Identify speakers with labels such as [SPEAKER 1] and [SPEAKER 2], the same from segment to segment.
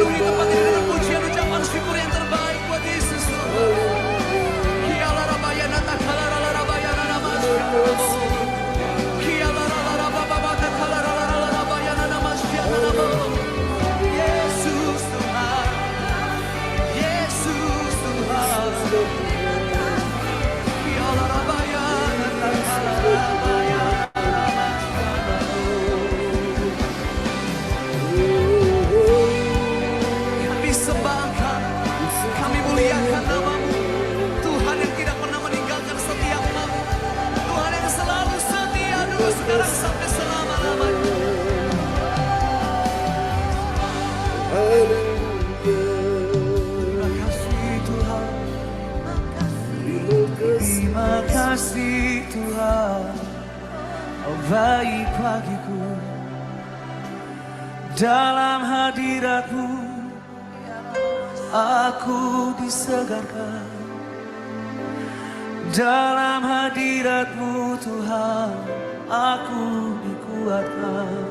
[SPEAKER 1] penuhi tempat ini dengan pujian ucapan syukur yang terbaik buat Yesus. Yesus Tuhan, Yesus Tuhan. Kami sembahkan, kami muliakan nama-Mu, Tuhan yang tidak pernah meninggalkan setiap kami, Tuhan yang selalu setia dulu, sekarang sampai selama-lamanya. Terima kasih Tuhan, terima kasih Tuhan, oh baik bagiku. Dalam hadirat-Mu aku disegarkan. Dalam hadirat-Mu Tuhan aku dikuatkan.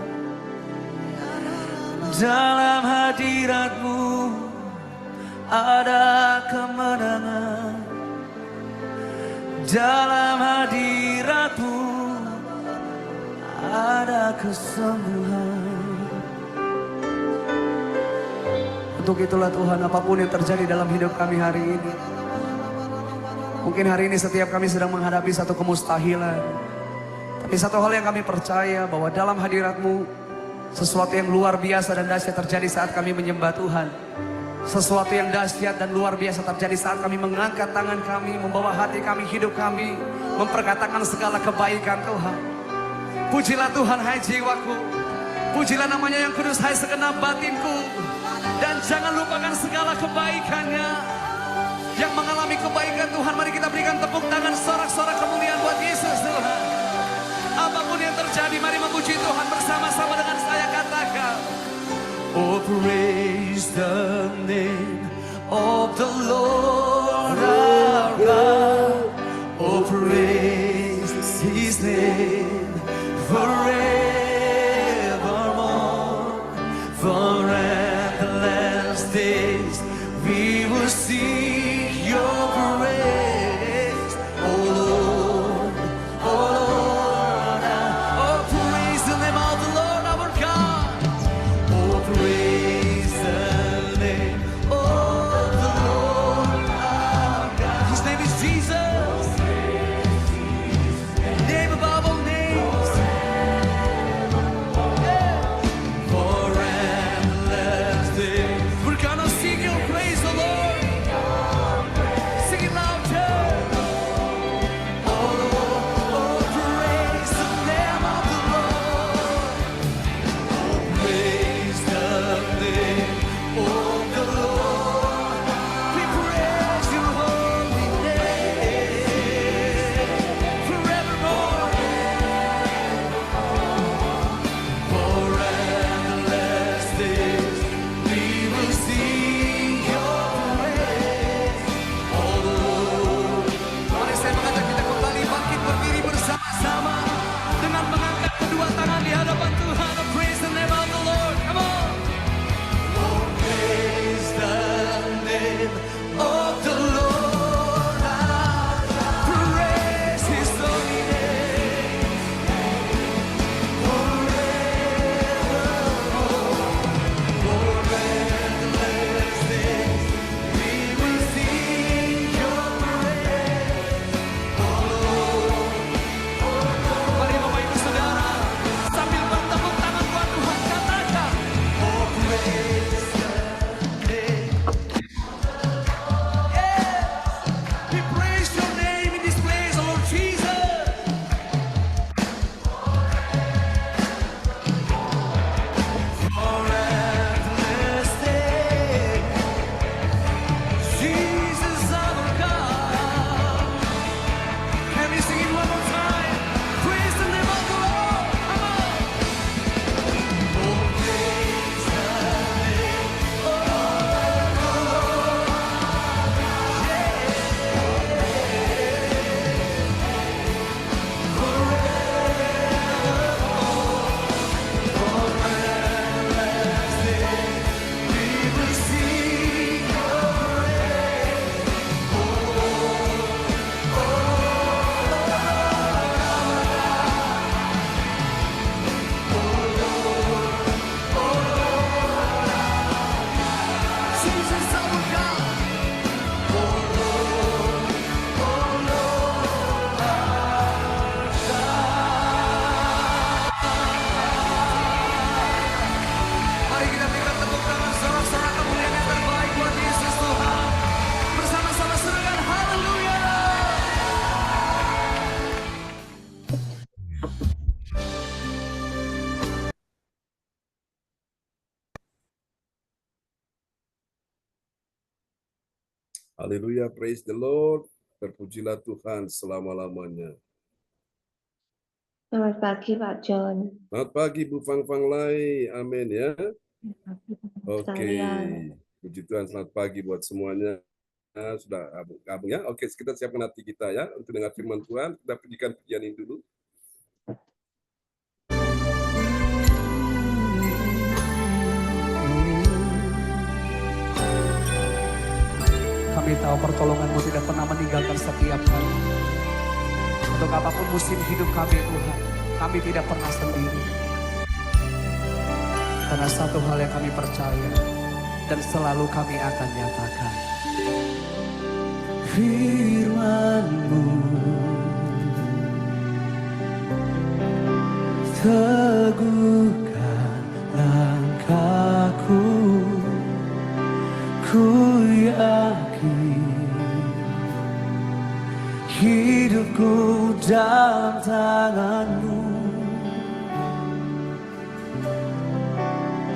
[SPEAKER 1] Dalam hadirat-Mu ada kemenangan. Dalam hadirat-Mu ada kesembuhan. Untuk itulah Tuhan, apapun yang terjadi dalam hidup kami hari ini, mungkin hari ini setiap kami sedang menghadapi satu kemustahilan, tapi satu hal yang kami percaya, bahwa dalam hadirat-Mu sesuatu yang luar biasa dan dahsyat terjadi saat kami menyembah Tuhan. Sesuatu yang dahsyat dan luar biasa terjadi saat kami mengangkat tangan kami, membawa hati kami, hidup kami, memperkatakan segala kebaikan Tuhan. Pujilah Tuhan hai jiwaku, pujilah namanya yang kudus hai segenap batinku. Dan jangan lupakan segala kebaikannya. Yang mengalami kebaikan Tuhan, mari kita berikan tepuk tangan, sorak-sorak kemuliaan buat Yesus Tuhan. Apapun yang terjadi, mari memuji Tuhan bersama-sama dengan saya, katakan, oh praise the name of the Lord our God. Oh praise His name forevermore. Forever days we will sing your praise, oh Lord, oh Lord. Oh praise the name of the Lord our God. Oh praise the name of the Lord
[SPEAKER 2] Haleluya, praise the Lord. Terpujilah Tuhan selama-lamanya.
[SPEAKER 3] Selamat pagi Pak John.
[SPEAKER 2] Selamat pagi Bu Fang Fang Lai, amin ya. Oke,
[SPEAKER 3] Sekalian.
[SPEAKER 2] puji Tuhan, selamat pagi buat semuanya. Sudah gabung ya. Oke, kita siapkan hati kita ya untuk dengar firman Tuhan. Kita pujikan pujian ini dulu.
[SPEAKER 1] Kami tahu pertolongan-Mu tidak pernah meninggalkan setiap kami. Untuk apapun musim hidup kami Tuhan, kami tidak pernah sendiri. Karena satu hal yang kami percaya dan selalu kami akan nyatakan, firman-Mu teguhkan langkahku, ku yakin hidupku dalam tangan-Mu.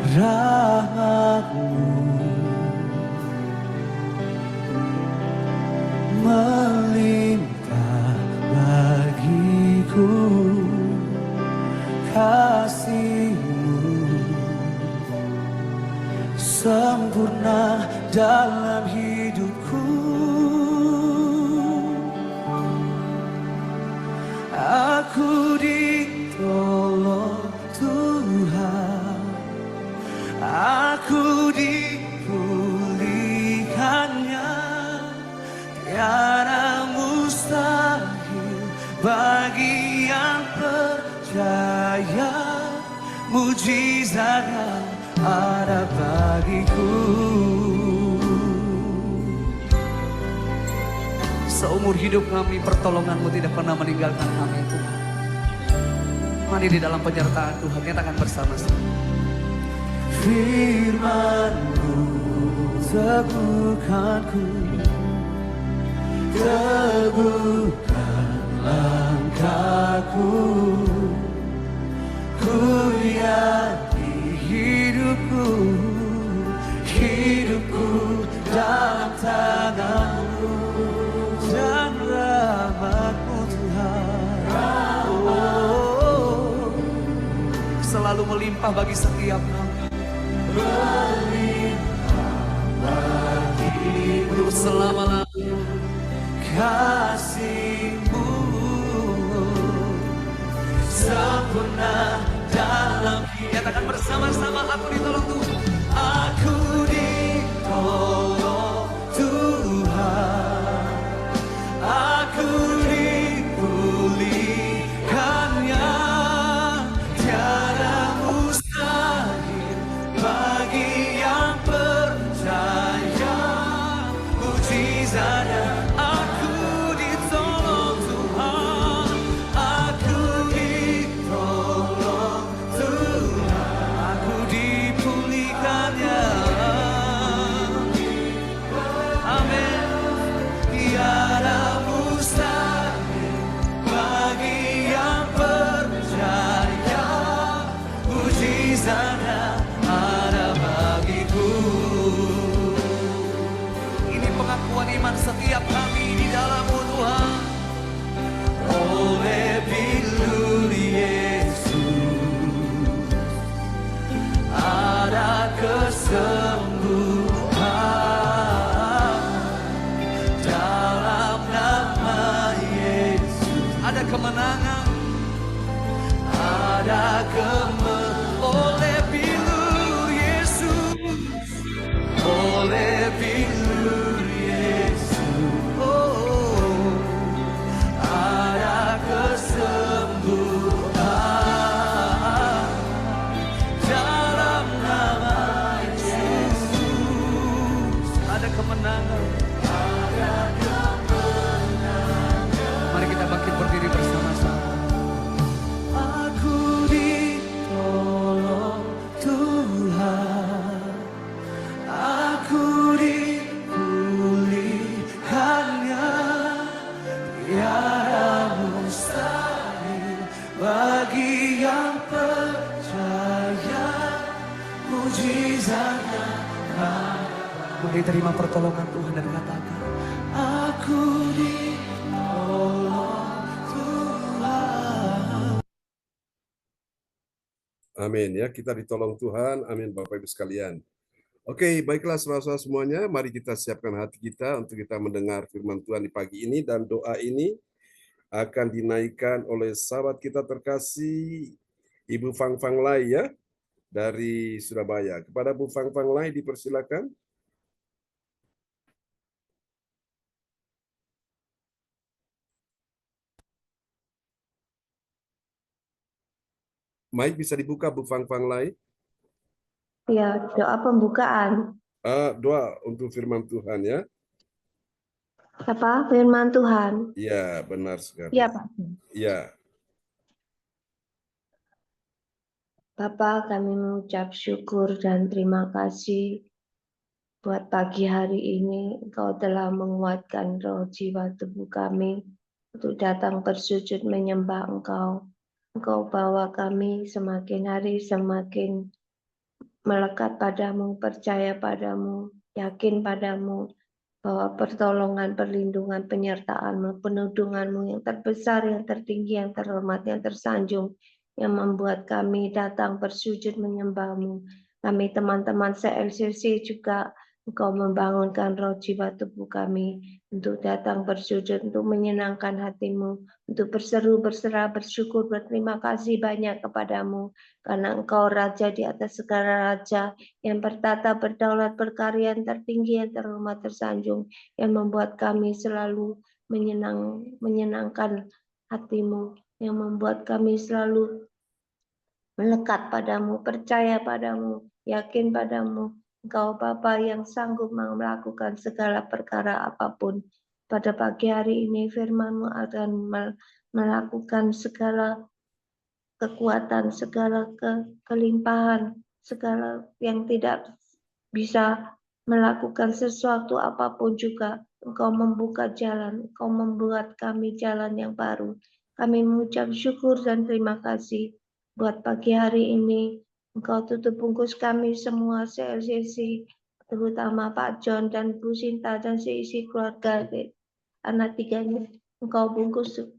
[SPEAKER 1] Rahmat-Mu melimpah bagiku, kasih-Mu sempurna dalam hidupku. Aku ditolong Tuhan, aku dipulihkannya, tiada mustahil bagi yang percaya, mujizatnya ada bagiku. Seumur hidup kami pertolongan-Mu tidak pernah meninggalkan kami Tuhan. Mari di dalam penyertaan Tuhan nyatakan bersama-sama. Firman-Mu teguhkanku, teguhkan langkahku, ku yakin hidupku dalam tangan-Mu, dan rahmat-Mu Tuhan selalu melimpah bagi setiap kami. Untuk selama-lamanya kasih-Mu sempurna dalam hidup. Nyatakan bersama-sama, aku ditolong Tuhan. Aku ditolong Tuhan, aku dipulihkannya, tiada mustahil bagi yang percaya, mujizatnya. Aku ditolong Tuhan, aku ditolong Tuhan, aku dipulihkannya. Amin. Tiada mustahil bagi yang percaya, mujizatnya ada bagiku. Ini pengakuan iman setiap kami di dalam-Mu Tuhan. Oleh bilur Yesus ada kesembuhan, dalam nama Yesus ada kemenangan, ada oleh bilur Yesus, oleh bilur Yesus, oh, ada kesembuhan dalam nama Yesus, ada kemenangan, ada kemenangan. Mari kita bangkit berdiri bersama-sama. Aku ditolong Tuhan, aku dipulihkannya, tiada mustahil bagi yang percaya, mujizatnya. Mari terima pertolongan Tuhan dan katakan,
[SPEAKER 2] Amin ya, kita ditolong Tuhan. Amin Bapak Ibu sekalian. Oke, baiklah saudara-saudara semuanya, mari kita siapkan hati kita untuk kita mendengar firman Tuhan di pagi ini, dan doa ini akan dinaikkan oleh sahabat kita terkasih Ibu Fang Fang Lai ya, dari Surabaya. Kepada Bu Fang Fang Lai dipersilakan. Mic bisa dibuka Bu Fang Fang Lai.
[SPEAKER 3] Ya, doa pembukaan.
[SPEAKER 2] Doa untuk firman Tuhan ya.
[SPEAKER 3] Apa? Firman Tuhan.
[SPEAKER 2] Iya, benar sekali.
[SPEAKER 3] Ya, Pak.
[SPEAKER 2] Iya.
[SPEAKER 3] Bapa, kami mengucap syukur dan terima kasih buat pagi hari ini. Engkau telah menguatkan roh jiwa tubuh kami untuk datang bersujud menyembah Engkau. Engkau bawa kami semakin hari semakin melekat padamu, percaya padamu, yakin padamu, bahwa pertolongan, perlindungan, penyertaan-Mu, penudungan-Mu yang terbesar, yang tertinggi, yang terhormat, yang tersanjung, yang membuat kami datang bersujud menyembah-Mu. Kami teman-teman se-LCC juga Engkau membangunkan roh jiwa tubuh kami untuk datang bersujud, untuk menyenangkan hati-Mu, untuk berseru, berserah, bersyukur, berterima kasih banyak kepadamu, karena Engkau Raja di atas segala raja, yang bertata, berdaulat, berkarya, yang tertinggi, yang terhormat, tersanjung, yang membuat kami selalu menyenangkan hati-Mu, yang membuat kami selalu melekat padamu, percaya padamu, yakin padamu. Engkau Bapa yang sanggup melakukan segala perkara apapun. Pada pagi hari ini firman-Mu akan melakukan segala kekuatan, segala kelimpahan, segala yang tidak bisa melakukan sesuatu apapun juga. Engkau membuka jalan, Engkau membuat kami jalan yang baru. Kami mengucap syukur dan terima kasih buat pagi hari ini. Engkau tutup bungkus kami semua CLCC, terutama Pak John dan Bu Sinta dan seisi keluarga anak tiganya. Engkau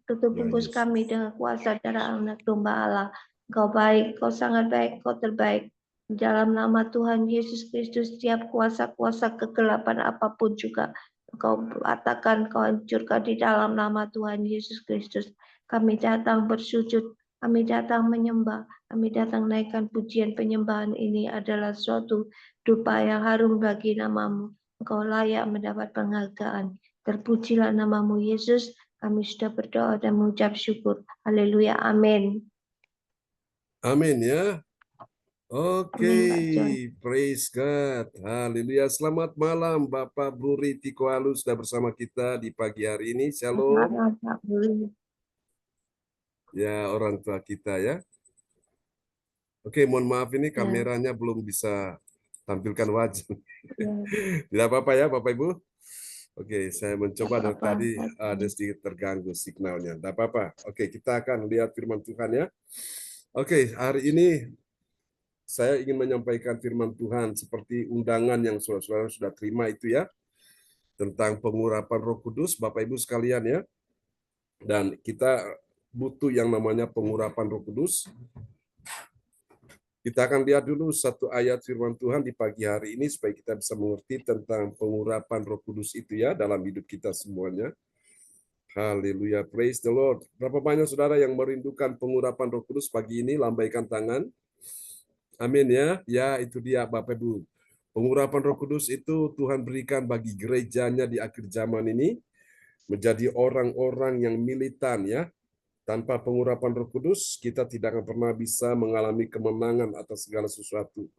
[SPEAKER 3] tutup bungkus kami dengan kuasa darah anak domba Allah. Engkau baik, Engkau sangat baik, Engkau terbaik. Di dalam nama Tuhan Yesus Kristus, setiap kuasa-kuasa kegelapan apapun juga Engkau katakan, Engkau hancurkan di dalam nama Tuhan Yesus Kristus. Kami datang bersujud, kami datang menyembah, kami datang naikkan pujian penyembahan ini adalah suatu dupa yang harum bagi namamu. Engkau layak mendapat penghargaan. Terpujilah namamu Yesus, kami sudah berdoa dan mengucap syukur. Haleluya, amin.
[SPEAKER 2] Amin ya. Oke,
[SPEAKER 3] Amin, Pak John.
[SPEAKER 2] praise God. Haleluya. Selamat malam Bapak Bro Riti Koalu sudah bersama kita di pagi hari ini. Shalom.
[SPEAKER 3] Selamat Pak Bro.
[SPEAKER 2] Ya, orang tua kita ya. Oke, mohon maaf ini
[SPEAKER 3] Ya,
[SPEAKER 2] kameranya belum bisa tampilkan wajah.
[SPEAKER 3] ya,
[SPEAKER 2] Tidak apa-apa ya Bapak Ibu. Oke, saya mencoba dari
[SPEAKER 3] apa-apa.
[SPEAKER 2] tadi ada sedikit terganggu signalnya. Tidak apa-apa. Oke, kita akan lihat firman Tuhan ya. Oke, hari ini saya ingin menyampaikan firman Tuhan seperti undangan yang saudara-saudara sudah terima itu ya, tentang pengurapan Roh Kudus, Bapak Ibu sekalian ya. Dan kita butuh yang namanya pengurapan Roh Kudus. Kita akan lihat dulu satu ayat firman Tuhan di pagi hari ini supaya kita bisa mengerti tentang pengurapan Roh Kudus itu ya dalam hidup kita semuanya. Haleluya, praise the Lord. Berapa banyak saudara yang merindukan pengurapan Roh Kudus pagi ini? Lambaikan tangan. Amin ya. Ya, itu dia Bapak Ibu. Pengurapan Roh Kudus itu Tuhan berikan bagi gerejanya di akhir zaman ini menjadi orang-orang yang militan ya. Tanpa pengurapan Roh Kudus, kita tidak akan pernah bisa mengalami kemenangan atas segala sesuatu.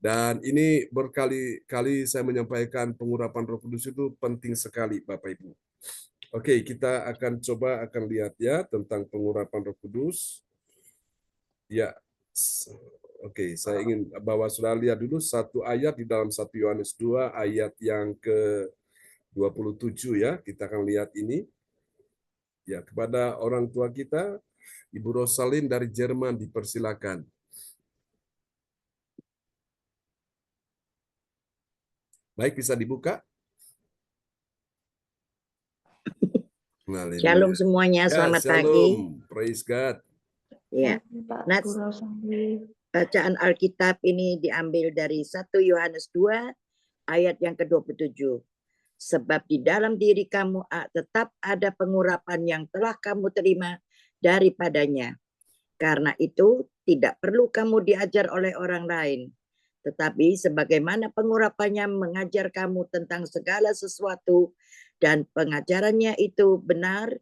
[SPEAKER 2] Dan ini berkali-kali saya menyampaikan pengurapan Roh Kudus itu penting sekali, Bapak Ibu. Oke, kita akan lihat ya tentang pengurapan Roh Kudus. Ya, oke, saya ingin bawa saudara lihat dulu satu ayat di dalam 1 Yohanes 2 ayat yang ke-27 ya. Kita akan lihat ini. Ya, kepada orang tua kita, Ibu Rosalin dari Jerman dipersilakan. Baik, bisa dibuka.
[SPEAKER 4] Shalom semuanya,
[SPEAKER 2] Ya,
[SPEAKER 4] selamat
[SPEAKER 2] shalom.
[SPEAKER 4] pagi.
[SPEAKER 2] Praise God.
[SPEAKER 4] Ya.
[SPEAKER 3] Pak
[SPEAKER 4] Nah,
[SPEAKER 3] Guru Sandi.
[SPEAKER 4] bacaan Alkitab ini diambil dari 1 Yohanes 2 ayat yang ke-27. Sebab di dalam diri kamu tetap ada pengurapan yang telah kamu terima daripadanya. Karena itu tidak perlu kamu diajar oleh orang lain. Tetapi sebagaimana pengurapannya mengajar kamu tentang segala sesuatu dan pengajarannya itu benar,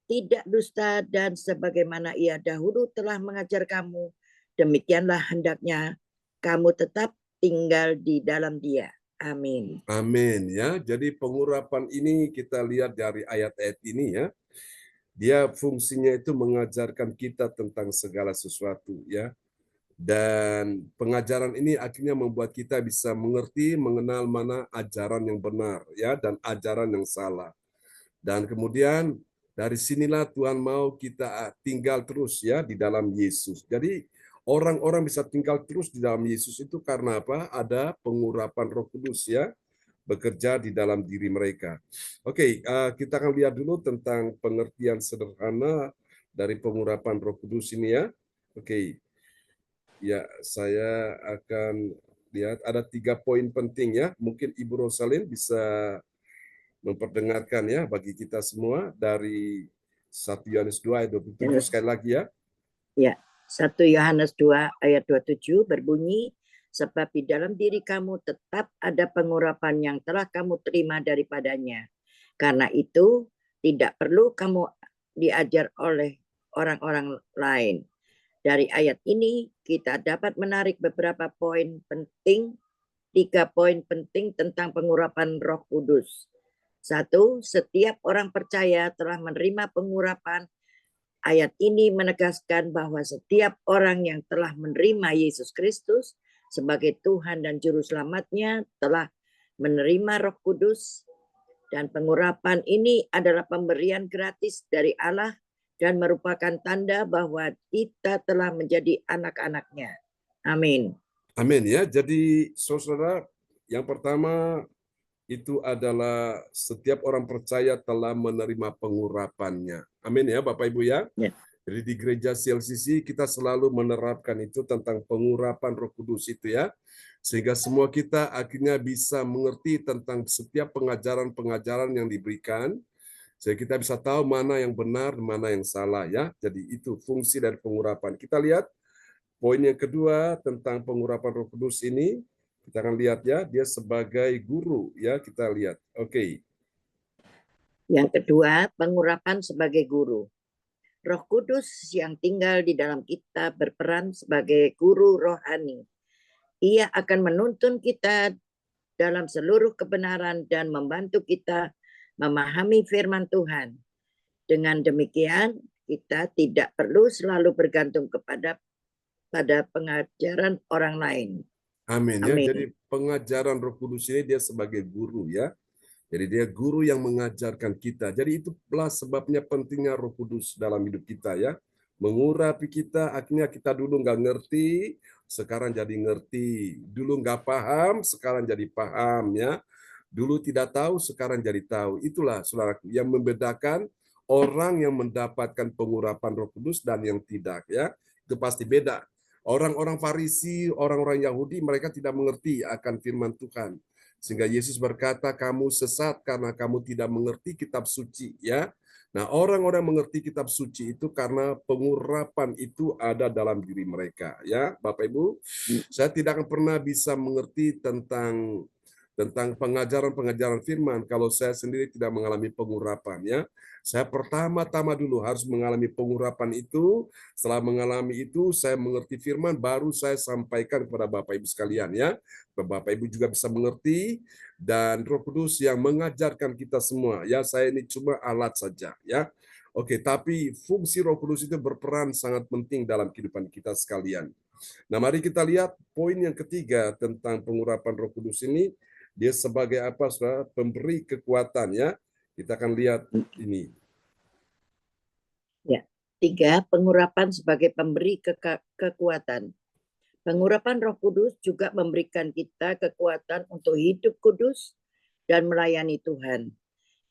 [SPEAKER 4] tidak dusta, dan sebagaimana ia dahulu telah mengajar kamu, demikianlah hendaknya kamu tetap tinggal di dalam dia. Amin.
[SPEAKER 2] Amin ya. Jadi pengurapan ini kita lihat dari ayat-ayat ini ya. Dia fungsinya itu mengajarkan kita tentang segala sesuatu ya. Dan pengajaran ini akhirnya membuat kita bisa mengerti, mengenal mana ajaran yang benar ya dan ajaran yang salah. Dan kemudian dari sinilah Tuhan mau kita tinggal terus ya di dalam Yesus. Jadi orang-orang bisa tinggal terus di dalam Yesus itu karena apa? Ada pengurapan Roh Kudus ya bekerja di dalam diri mereka. Oke, kita akan lihat dulu tentang pengertian sederhana dari pengurapan Roh Kudus ini ya. Oke, ya saya akan lihat ada 3 poin penting ya. Mungkin Ibu Rosalin bisa memperdengarkan ya bagi kita semua dari 1 Yohanes 2 ayat 27 sekali lagi ya.
[SPEAKER 4] Ya, 1 Yohanes 2 ayat 27 berbunyi, sebab di dalam diri kamu tetap ada pengurapan yang telah kamu terima daripadanya. Karena itu tidak perlu kamu diajar oleh orang-orang lain. Dari ayat ini kita dapat menarik beberapa poin penting, 3 poin penting tentang pengurapan Roh Kudus. 1, setiap orang percaya telah menerima pengurapan. Ayat ini menegaskan bahwa setiap orang yang telah menerima Yesus Kristus sebagai Tuhan dan Juru Selamatnya telah menerima Roh Kudus, dan pengurapan ini adalah pemberian gratis dari Allah dan merupakan tanda bahwa kita telah menjadi anak-anak-Nya. Amin.
[SPEAKER 2] Amin ya. Jadi saudara, yang pertama itu adalah setiap orang percaya telah menerima pengurapannya. Amin ya Bapak Ibu ya.
[SPEAKER 4] Ya.
[SPEAKER 2] Jadi di gereja CLCC kita selalu menerapkan itu tentang pengurapan Roh Kudus itu ya. Sehingga semua kita akhirnya bisa mengerti tentang setiap pengajaran-pengajaran yang diberikan. Sehingga kita bisa tahu mana yang benar, mana yang salah ya. Jadi itu fungsi dari pengurapan. Kita lihat poin yang kedua tentang pengurapan Roh Kudus ini. Kita akan lihat ya, dia sebagai guru ya, kita lihat. Oke.
[SPEAKER 4] Yang kedua, pengurapan sebagai guru. Roh Kudus yang tinggal di dalam kita berperan sebagai guru rohani. Ia akan menuntun kita dalam seluruh kebenaran dan membantu kita memahami firman Tuhan. Dengan demikian, kita tidak perlu selalu bergantung pada pengajaran orang lain.
[SPEAKER 2] Amin ya.
[SPEAKER 4] Amin.
[SPEAKER 2] Jadi pengajaran Roh Kudus ini dia sebagai guru ya. Jadi dia guru yang mengajarkan kita. Jadi itulah sebabnya pentingnya Roh Kudus dalam hidup kita ya. Mengurapi kita, akhirnya kita dulu nggak ngerti, sekarang jadi ngerti. Dulu nggak paham, sekarang jadi paham ya. Dulu tidak tahu, sekarang jadi tahu. Itulah saudaraku yang membedakan orang yang mendapatkan pengurapan Roh Kudus dan yang tidak ya. Itu pasti beda. Orang-orang Farisi, orang-orang Yahudi, mereka tidak mengerti akan firman Tuhan. Sehingga Yesus berkata, kamu sesat karena kamu tidak mengerti kitab suci. Ya. Nah, orang-orang mengerti kitab suci itu karena pengurapan itu ada dalam diri mereka. Ya, Bapak Ibu, saya tidak akan pernah bisa mengerti tentang pengajaran-pengajaran firman kalau saya sendiri tidak mengalami pengurapan ya. Saya pertama-tama dulu harus mengalami pengurapan itu. Setelah mengalami itu saya mengerti firman, baru saya sampaikan kepada Bapak Ibu sekalian ya. Bapak Ibu juga bisa mengerti, dan Roh Kudus yang mengajarkan kita semua ya. Saya ini cuma alat saja ya. Oke, tapi fungsi Roh Kudus itu berperan sangat penting dalam kehidupan kita sekalian. Nah, mari kita lihat poin yang ketiga tentang pengurapan Roh Kudus ini. Dia sebagai apa, saudara? Pemberi kekuatan ya. Kita akan lihat ini.
[SPEAKER 4] Ya, 3, pengurapan sebagai pemberi kekuatan. Pengurapan Roh Kudus juga memberikan kita kekuatan untuk hidup kudus dan melayani Tuhan.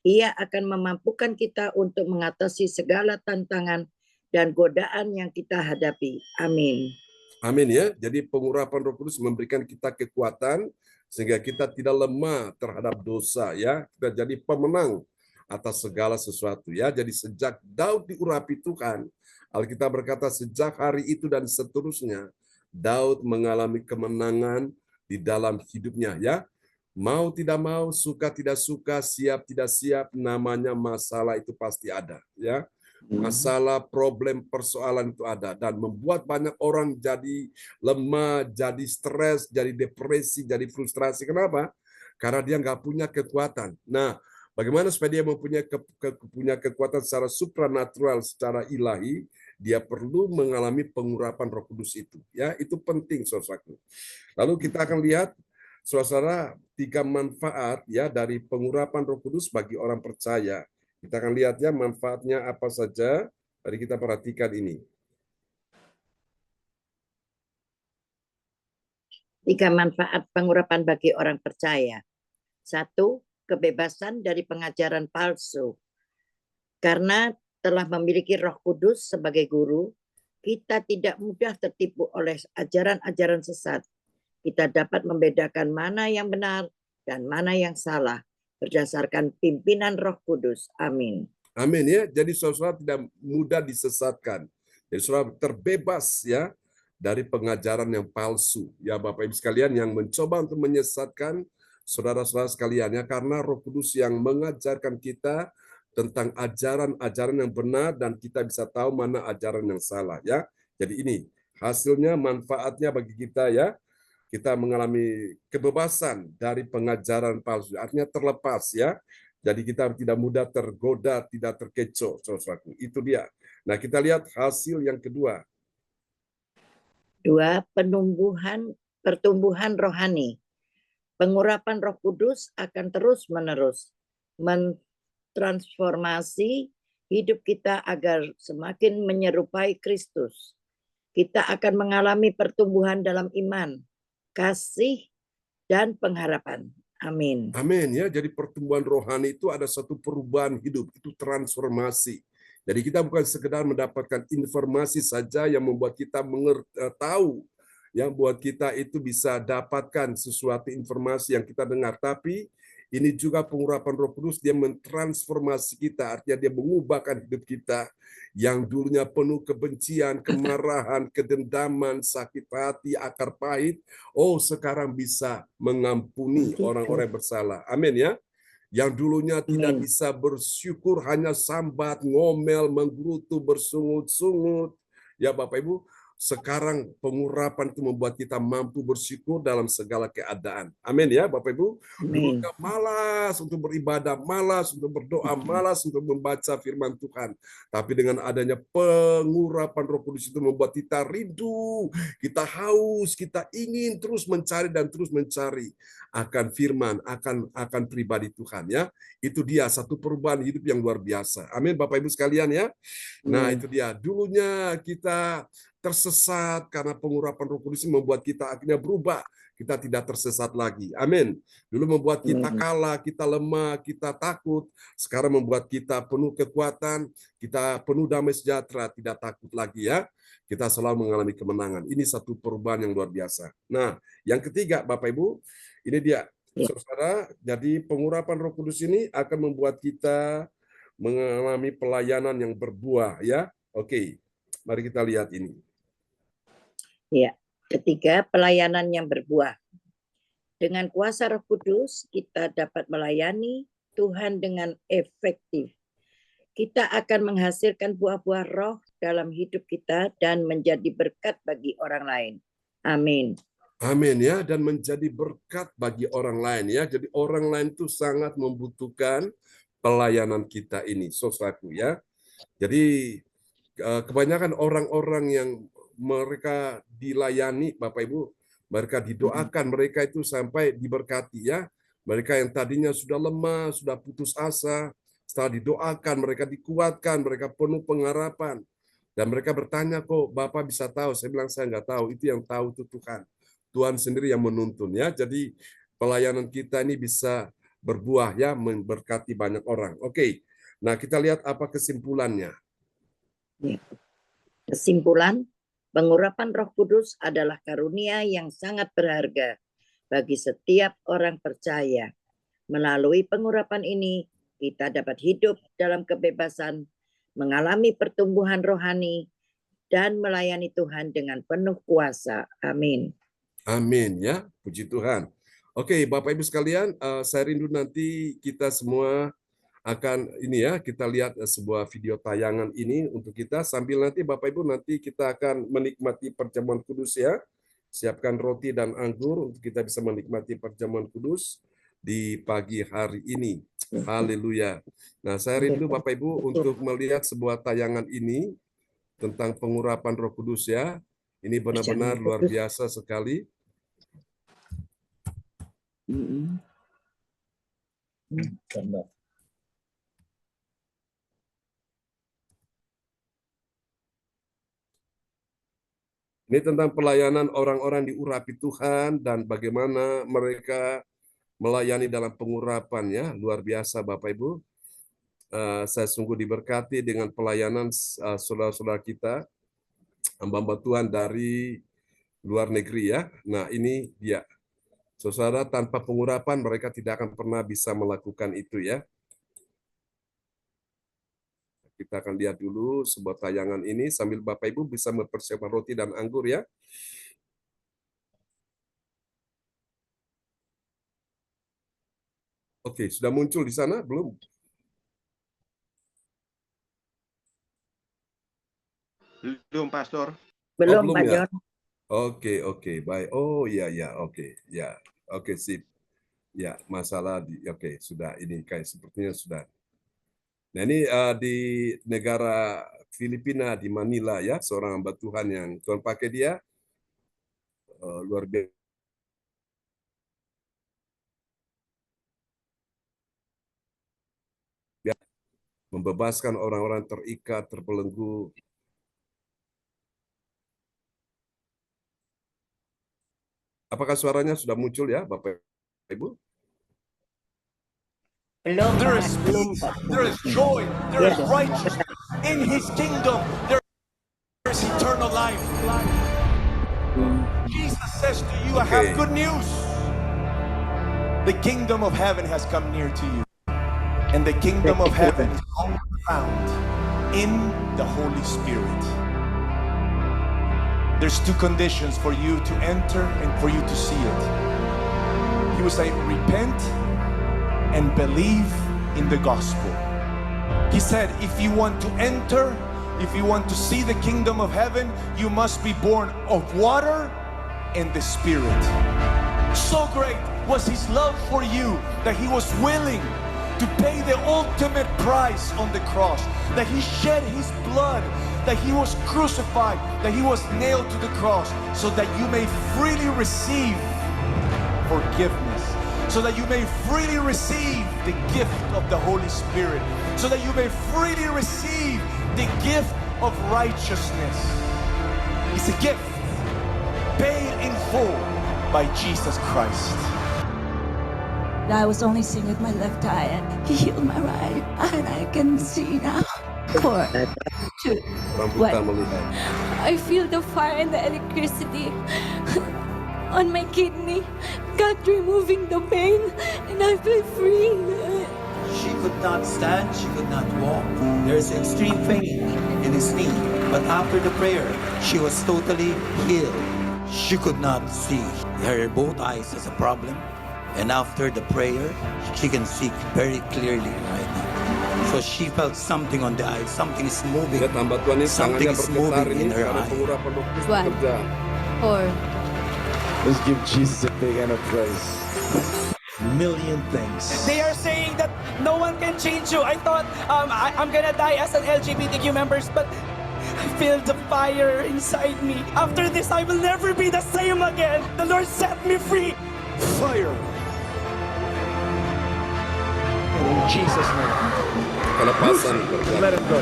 [SPEAKER 4] Ia akan memampukan kita untuk mengatasi segala tantangan dan godaan yang kita hadapi. Amin.
[SPEAKER 2] Amin ya. Jadi pengurapan Roh Kudus memberikan kita kekuatan sehingga kita tidak lemah terhadap dosa ya. Kita jadi pemenang atas segala sesuatu ya. Jadi sejak Daud diurapi Tuhan, Alkitab berkata sejak hari itu dan seterusnya Daud mengalami kemenangan di dalam hidupnya ya. Mau tidak mau, suka tidak suka, siap tidak siap, namanya masalah itu pasti ada ya. Masalah, problem, persoalan itu ada dan membuat banyak orang jadi lemah, jadi stres, jadi depresi, jadi frustrasi. Kenapa? Karena dia nggak punya kekuatan. Nah, bagaimana supaya dia mempunyai punya kekuatan secara supranatural, secara ilahi? Dia perlu mengalami pengurapan Roh Kudus itu. Ya, itu penting, saudaraku. Lalu kita akan lihat, saudara, 3 manfaat ya dari pengurapan Roh Kudus bagi orang percaya. Kita akan lihat ya manfaatnya apa saja. Mari kita perhatikan ini.
[SPEAKER 4] 3 manfaat pengurapan bagi orang percaya. 1, kebebasan dari pengajaran palsu. Karena telah memiliki Roh Kudus sebagai guru, kita tidak mudah tertipu oleh ajaran-ajaran sesat. Kita dapat membedakan mana yang benar dan mana yang salah berdasarkan pimpinan Roh Kudus. Amin.
[SPEAKER 2] Amin ya. Jadi saudara tidak mudah disesatkan. Jadi saudara terbebas ya dari pengajaran yang palsu. Ya Bapak Ibu sekalian yang mencoba untuk menyesatkan saudara-saudara sekalian ya, karena Roh Kudus yang mengajarkan kita tentang ajaran-ajaran yang benar dan kita bisa tahu mana ajaran yang salah ya. Jadi ini hasilnya, manfaatnya bagi kita ya. Kita mengalami kebebasan dari pengajaran palsu. Artinya terlepas ya. Jadi kita tidak mudah tergoda, tidak terkecoh, saudaraku. Itu dia. Nah, kita lihat hasil yang kedua.
[SPEAKER 4] 2, pertumbuhan rohani. Pengurapan Roh Kudus akan terus-menerus mentransformasi hidup kita agar semakin menyerupai Kristus. Kita akan mengalami pertumbuhan dalam iman, kasih, dan pengharapan. Amin.
[SPEAKER 2] Amin ya. Jadi pertumbuhan rohani itu ada satu perubahan hidup, itu transformasi. Jadi kita bukan sekedar mendapatkan informasi saja yang membuat kita tahu, yang buat kita itu bisa dapatkan sesuatu informasi yang kita dengar, tapi ini juga pengurapan Roh Kudus, dia mentransformasi kita, artinya dia mengubahkan hidup kita yang dulunya penuh kebencian, kemarahan, kedendaman, sakit hati, akar pahit. Oh, sekarang bisa mengampuni orang-orang bersalah. Amin ya. Yang dulunya tidak bisa bersyukur, hanya sambat, ngomel, menggerutu, bersungut-sungut. Ya Bapak Ibu, sekarang pengurapan itu membuat kita mampu bersyukur dalam segala keadaan. Amin ya Bapak Ibu. Dulunya malas untuk beribadah, malas untuk berdoa, malas untuk membaca firman Tuhan. Tapi dengan adanya pengurapan Roh Kudus itu membuat kita rindu, kita haus, kita ingin terus mencari dan terus mencari akan firman, akan pribadi Tuhan ya. Itu dia satu perubahan hidup yang luar biasa. Amin Bapak Ibu sekalian ya. Nah, itu dia. Dulunya kita tersesat karena pengurapan Roh Kudus membuat kita akhirnya berubah. Kita tidak tersesat lagi. Amin. Dulu membuat kita kalah, kita lemah, kita takut. Sekarang membuat kita penuh kekuatan, kita penuh damai sejahtera, tidak takut lagi ya. Kita selalu mengalami kemenangan. Ini satu perubahan yang luar biasa. Nah, yang ketiga Bapak Ibu, ini dia. Saudara, jadi pengurapan Roh Kudus ini akan membuat kita mengalami pelayanan yang berbuah ya. Oke. Mari kita lihat ini.
[SPEAKER 4] Ya, ketiga, pelayanan yang berbuah. Dengan kuasa Roh Kudus, kita dapat melayani Tuhan dengan efektif. Kita akan menghasilkan buah-buah roh dalam hidup kita dan menjadi berkat bagi orang lain. Amin.
[SPEAKER 2] Amin ya, dan menjadi berkat bagi orang lain ya. Jadi orang lain itu sangat membutuhkan pelayanan kita ini, saudaraku ya. Jadi kebanyakan orang-orang yang mereka dilayani, Bapak Ibu, mereka didoakan, mereka itu sampai diberkati ya. Mereka yang tadinya sudah lemah, sudah putus asa, setelah didoakan, mereka dikuatkan, mereka penuh pengharapan. Dan mereka bertanya, kok Bapak bisa tahu? Saya bilang, saya nggak tahu, itu yang tahu itu Tuhan. Tuhan sendiri yang menuntun ya. Jadi pelayanan kita ini bisa berbuah ya, memberkati banyak orang. Oke, nah kita lihat apa kesimpulannya.
[SPEAKER 4] Kesimpulan, pengurapan Roh Kudus adalah karunia yang sangat berharga bagi setiap orang percaya. Melalui pengurapan ini, kita dapat hidup dalam kebebasan, mengalami pertumbuhan rohani, dan melayani Tuhan dengan penuh kuasa. Amin.
[SPEAKER 2] Amin ya, puji Tuhan. Oke, Bapak Ibu sekalian, saya rindu nanti kita semua akan ini ya, kita lihat sebuah video tayangan ini untuk kita sambil nanti Bapak Ibu nanti kita akan menikmati perjamuan kudus ya. Siapkan roti dan anggur untuk kita bisa menikmati perjamuan kudus di pagi hari ini. Haleluya. Nah, saya rindu Bapak Ibu untuk melihat sebuah tayangan ini tentang pengurapan Roh Kudus ya. Ini benar-benar luar biasa sekali. Ini tentang pelayanan orang-orang diurapi Tuhan dan bagaimana mereka melayani dalam pengurapan ya. Luar biasa Bapak Ibu. Saya sungguh diberkati dengan pelayanan saudara-saudara kita, hamba-hamba Tuhan dari luar negeri ya. Nah ini dia. Saudara, tanpa pengurapan mereka tidak akan pernah bisa melakukan itu ya. Kita akan lihat dulu sebuah tayangan ini sambil Bapak Ibu bisa mempersiapkan roti dan anggur ya. Oke, sudah muncul di sana belum?
[SPEAKER 5] Belum, Pastor.
[SPEAKER 4] Belum,
[SPEAKER 2] belum
[SPEAKER 4] Pak
[SPEAKER 2] ya?
[SPEAKER 4] John.
[SPEAKER 2] Oke, baik. Oh iya, oke, ya, oke sip. Ya, masalah oke, sudah ini kayak sepertinya sudah. Nah ini di negara Filipina di Manila ya, seorang hamba Tuhan yang Tuhan pakai dia luar biasa. Membebaskan orang-orang terikat, terbelenggu. Apakah suaranya sudah muncul ya, Bapak Ibu?
[SPEAKER 4] Belum,
[SPEAKER 6] There
[SPEAKER 4] Pak.
[SPEAKER 6] is
[SPEAKER 4] Belum,
[SPEAKER 6] peace,
[SPEAKER 4] Pak.
[SPEAKER 6] there is joy, there is
[SPEAKER 4] Yes.
[SPEAKER 6] righteousness. In His kingdom, there is eternal life. Jesus says to you, I have
[SPEAKER 2] Okay.
[SPEAKER 6] good news. The kingdom of heaven has come near to you. And the kingdom of heaven is only found in the Holy Spirit. There's two conditions for you to enter and for you to see it. He was saying, repent and believe in the gospel. He said, if you want to enter, if you want to see the kingdom of heaven, you must be born of water and the Spirit. So great was His love for you that He was willing to pay the ultimate price on the cross, that He shed His blood, that He was crucified, that He was nailed to the cross, so that you may freely receive forgiveness, so that you may freely receive the gift of the Holy Spirit, so that you may freely receive the gift of righteousness. It's a gift paid in full by Jesus Christ.
[SPEAKER 7] I was only seeing with my left eye, and He healed my right eye, and I can see now.
[SPEAKER 2] Rambut
[SPEAKER 7] What?
[SPEAKER 2] tak melihat.
[SPEAKER 7] I feel the fire and the electricity on my kidney. God removing the pain, and I feel free.
[SPEAKER 8] She could not stand, she could not walk. There's extreme pain in his knee. But after the prayer, she was totally healed. She could not see. Her both eyes has a problem. And after the prayer, she can see very clearly right now. So she felt something on the eye, something is moving.
[SPEAKER 2] Lihat hamba Tuhan ini
[SPEAKER 8] Something
[SPEAKER 2] tangannya
[SPEAKER 8] is
[SPEAKER 2] bergetar
[SPEAKER 8] moving
[SPEAKER 2] ini
[SPEAKER 8] in her
[SPEAKER 2] karena
[SPEAKER 8] eye.
[SPEAKER 2] pengurapan Roh Kudus
[SPEAKER 7] One.
[SPEAKER 2] bekerja.
[SPEAKER 7] Or
[SPEAKER 9] Let's give Jesus a big hand of praise.
[SPEAKER 8] Million things.
[SPEAKER 10] They are saying that no one can change you. I thought I'm gonna die as an LGBTQ member, but I feel the fire inside me. After this, I will never be the same again. The Lord set me free.
[SPEAKER 6] Fire. In Jesus' name.
[SPEAKER 2] Kelepasan
[SPEAKER 6] Let him go.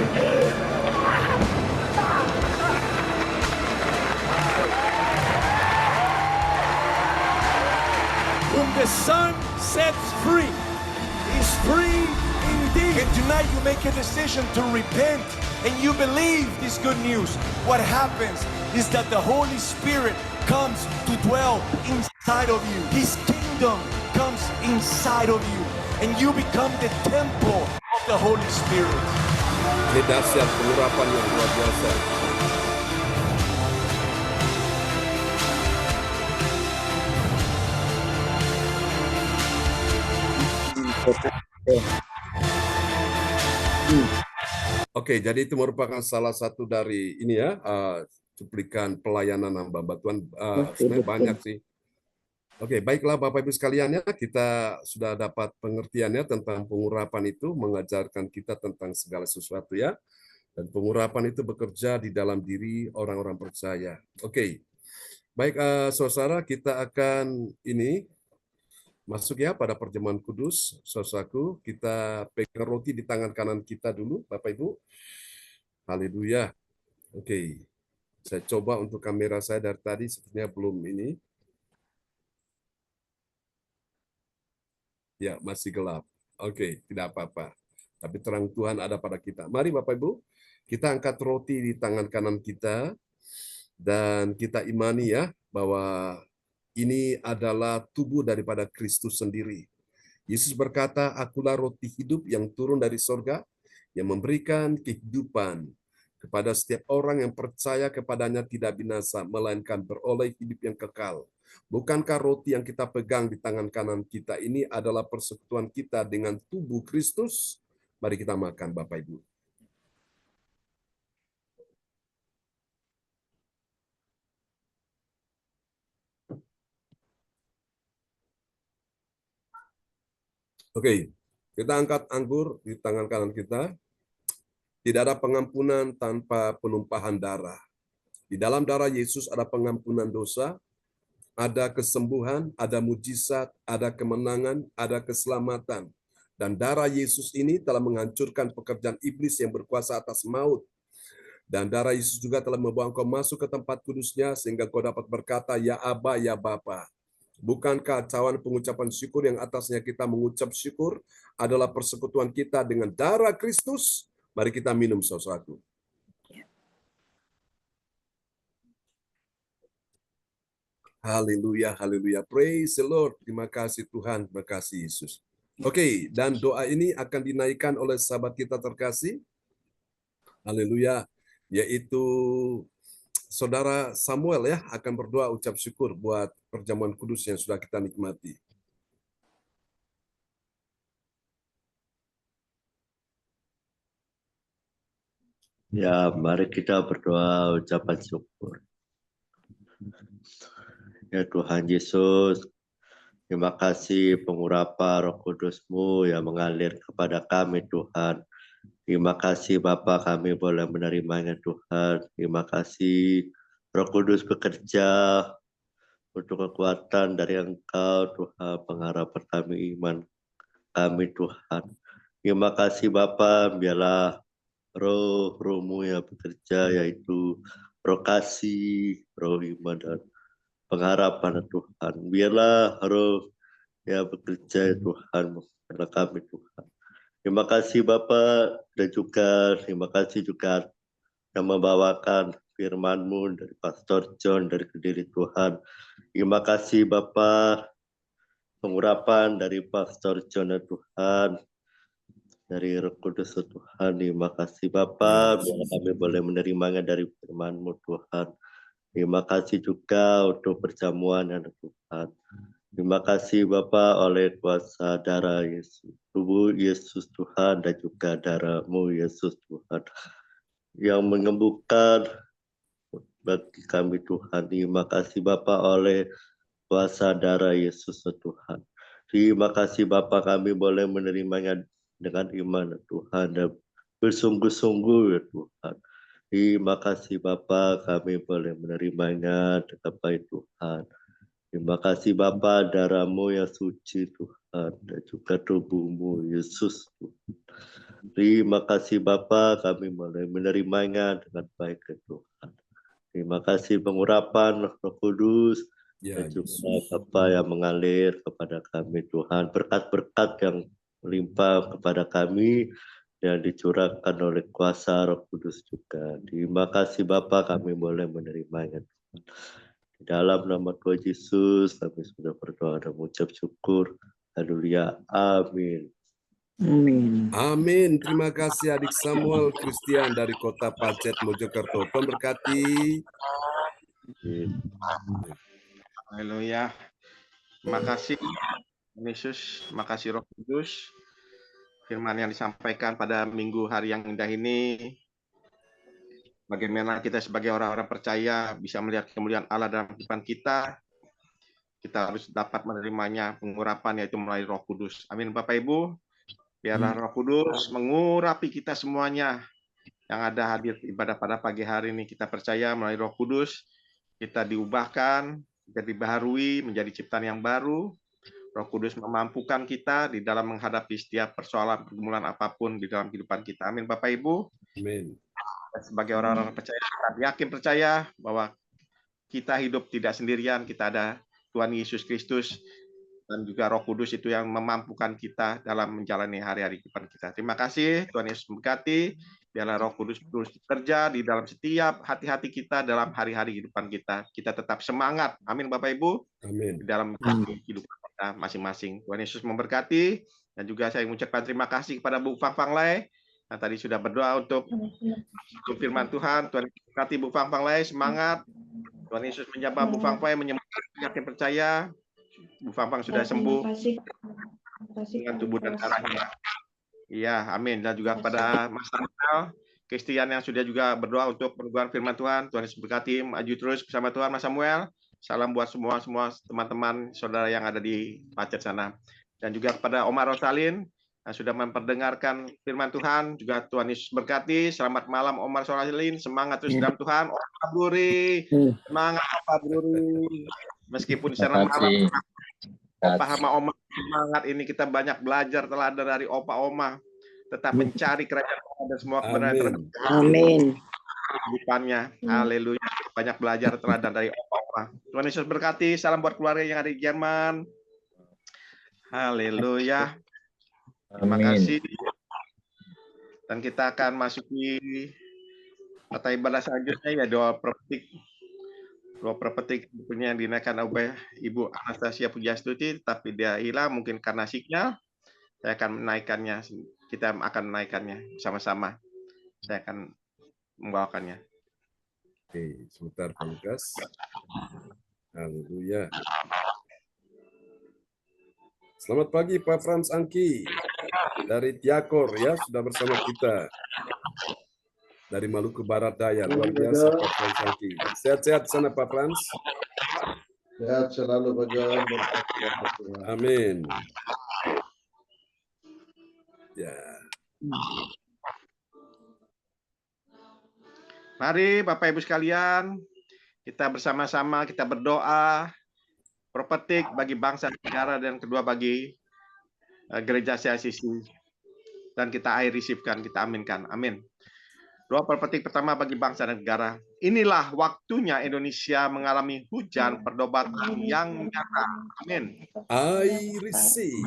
[SPEAKER 6] Whom the Son sets free is free indeed. And tonight, tonight you make a decision to repent and you believe this good news, what happens is that the Holy Spirit comes to dwell inside of you. His kingdom comes inside of you and you become the temple of the Holy Spirit.
[SPEAKER 2] Ini dahsyat pengurapan yang luar biasa. Oke, jadi itu merupakan salah satu dari ini ya, cuplikan pelayanan hamba Tuhan. Sebenarnya banyak sih. Oke, baiklah Bapak Ibu sekalian ya, kita sudah dapat pengertiannya tentang pengurapan itu, mengajarkan kita tentang segala sesuatu ya. Dan pengurapan itu bekerja di dalam diri orang-orang percaya. Oke, baik saudara, kita akan ini masuk ya pada perjamuan kudus. Saudaraku, kita pegang roti di tangan kanan kita dulu, Bapak Ibu. Haleluya. Oke, saya coba untuk kamera saya dari tadi, sepertinya belum ini. Ya, masih gelap. Oke, tidak apa-apa. Tapi terang Tuhan ada pada kita. Mari Bapak Ibu, kita angkat roti di tangan kanan kita, dan kita imani ya, bahwa ini adalah tubuh daripada Kristus sendiri. Yesus berkata, akulah roti hidup yang turun dari sorga, yang memberikan kehidupan kepada setiap orang yang percaya kepadanya tidak binasa, melainkan beroleh hidup yang kekal. Bukankah roti yang kita pegang di tangan kanan kita ini adalah persekutuan kita dengan tubuh Kristus? Mari kita makan, Bapak Ibu. Oke, kita angkat anggur di tangan kanan kita. Tidak ada pengampunan tanpa penumpahan darah. Di dalam darah Yesus ada pengampunan dosa, ada kesembuhan, ada mujizat, ada kemenangan, ada keselamatan. Dan darah Yesus ini telah menghancurkan pekerjaan iblis yang berkuasa atas maut. Dan darah Yesus juga telah membawa engkau masuk ke tempat kudusnya, sehingga kau dapat berkata, ya Aba, ya Bapa. Bukankah cawan pengucapan syukur yang atasnya kita mengucap syukur adalah persekutuan kita dengan darah Kristus? Mari kita minum sesuatu. Haleluya, haleluya. Praise the Lord. Terima kasih Tuhan, terima kasih Yesus. Oke, dan doa ini akan dinaikkan oleh sahabat kita terkasih. Haleluya. Yaitu Saudara Samuel ya, akan berdoa ucap syukur buat perjamuan kudus yang sudah kita nikmati.
[SPEAKER 11] Ya, mari kita berdoa ucapan syukur. Ya Tuhan Yesus, terima kasih pengurapan Roh Kudus-Mu yang mengalir kepada kami Tuhan. Terima kasih Bapa, kami boleh menerimanya Tuhan. Terima kasih Roh Kudus bekerja untuk kekuatan dari Engkau Tuhan, pengharapan kami, iman kami Tuhan. Terima kasih Bapa, biarlah roh-Mu yang bekerja, yaitu roh kasih, roh iman dan pengharapan Tuhan. Biarlah roh yang bekerja Tuhan, biarlah kami Tuhan. Terima kasih Bapak, dan juga terima kasih juga yang membawakan firman-Mu dari Pastor John dari Kediri Tuhan. Terima kasih Bapak, pengurapan dari Pastor John Tuhan, dari Roh Kudus Tuhan. Terima kasih Bapak, biar kami boleh menerimanya dari firman-Mu Tuhan. Terima kasih juga untuk perjamuan yang Tuhan. Terima kasih Bapak oleh kuasa darah Yesus, tubuh Yesus Tuhan, dan juga darah-Mu Yesus Tuhan, yang menyembuhkan bagi kami Tuhan. Terima kasih Bapak oleh kuasa darah Yesus Tuhan. Terima kasih Bapak, kami boleh menerimanya dengan iman Tuhan dan bersungguh-sungguh ya Tuhan. Terima kasih Bapa, kami boleh menerimanya dengan baik Tuhan. Terima kasih Bapa, darah-Mu yang suci Tuhan, dan juga tubuh-Mu Yesus Tuhan. Terima kasih Bapa, kami boleh menerimanya dengan baik Tuhan. Terima kasih pengurapan Roh Kudus, dan juga Bapa yang mengalir kepada kami Tuhan. Berkat-berkat yang melimpah kepada kami, yang dicurahkan oleh kuasa Roh Kudus juga. Terima kasih Bapa, kami boleh menerimanya. Di dalam nama Tuhan Yesus kami sudah berdoa dan mengucap syukur. Haleluya. Amin.
[SPEAKER 4] Amin.
[SPEAKER 2] Amin. Terima kasih adik Samuel Christian dari Kota Pacet, Mojokerto. Tuhan berkati.
[SPEAKER 5] Haleluya. Terima kasih Yesus, terima kasih Roh Kudus. Firman yang disampaikan pada minggu hari yang indah ini, bagaimana kita sebagai orang-orang percaya bisa melihat kemuliaan Allah dalam kehidupan kita. Kita harus dapat menerimanya, pengurapan yaitu melalui Roh Kudus. Amin Bapak Ibu. Biarlah Roh Kudus mengurapi kita semuanya yang ada hadir ibadah pada pagi hari ini. Kita percaya melalui Roh Kudus kita diubahkan, kita dibaharui menjadi ciptaan yang baru. Roh Kudus memampukan kita di dalam menghadapi setiap persoalan pergumulan apapun di dalam kehidupan kita. Amin Bapak Ibu.
[SPEAKER 2] Amin.
[SPEAKER 5] Sebagai orang-orang percaya, kita yakin percaya bahwa kita hidup tidak sendirian, kita ada Tuhan Yesus Kristus dan juga Roh Kudus itu yang memampukan kita dalam menjalani hari-hari kehidupan kita. Terima kasih, Tuhan Yesus memberkati. Biarlah Roh Kudus terus bekerja di dalam setiap hati-hati kita dalam hari-hari kehidupan kita. Kita tetap semangat. Amin Bapak Ibu.
[SPEAKER 2] Amin.
[SPEAKER 5] Di dalam kehidupan kita masing-masing. Tuhan Yesus memberkati. Dan juga saya mengucapkan terima kasih kepada Bu Fang Fang Lai yang tadi sudah berdoa untuk firman Tuhan. Tuhan Yesus memberkati Bu Fang Fang Lai. Semangat. Tuhan Yesus menjamah Bu Fang Fang, menyembuhkan penyakit percaya. Bu Fang Fang sudah sembuh dengan tubuh dan darahnya. Iya, amin. Dan juga kepada Mas Samuel, Christian yang sudah juga berdoa untuk peneguhan firman Tuhan. Tuhan Yesus berkati, maju terus bersama Tuhan Mas Samuel. Salam buat semua teman-teman saudara yang ada di Pacet sana. Dan juga kepada Omar Rosalin yang sudah memperdengarkan firman Tuhan. Juga Tuhan Yesus berkati. Selamat malam Omar Rosalin. Semangat terus dalam Tuhan. Pak Buri. Semangat Pak Buri. Meskipun di sana malam. Opa sama Oma semangat ini, kita banyak belajar teladan dari Opa Oma. Tetap mencari kerajaan Allah dan semua kebenaran.
[SPEAKER 4] Amin.
[SPEAKER 5] Kehidupannya. Haleluya. Banyak belajar teladan dari Opa Oma. Tuhan Yesus berkati. Salam buat keluarga yang ada di Jerman. Haleluya. Terima kasih. Dan kita akan masuki kata ibadah selanjutnya, ya doa prophetik. Doa prophetik punya yang dinaikkan oleh Ibu Anastasia Pujastuti, tapi dia hilang mungkin karena signal. Saya akan menaikkannya. Kita akan menaikkannya sama-sama. Saya akan membawakannya.
[SPEAKER 2] Oke, sebentar Pak Lukas. Haleluya. Selamat pagi Pak Frans Angki dari Tiakor ya, sudah bersama kita. Dari Maluku Barat Daya, luar biasa Pak Frans Angki. Sehat-sehat di sana Pak Frans.
[SPEAKER 9] Sehat selalu Pak John.
[SPEAKER 2] Amin. Ya.
[SPEAKER 5] Mari Bapak Ibu sekalian, kita bersama-sama kita berdoa prophetik bagi bangsa negara dan kedua bagi gereja CICC. Dan kita receive-kan, kita aminkan. Amin. Doa prophetik pertama bagi bangsa dan negara. Inilah waktunya Indonesia mengalami hujan perdobatan yang nyata. Amin.
[SPEAKER 2] I receive.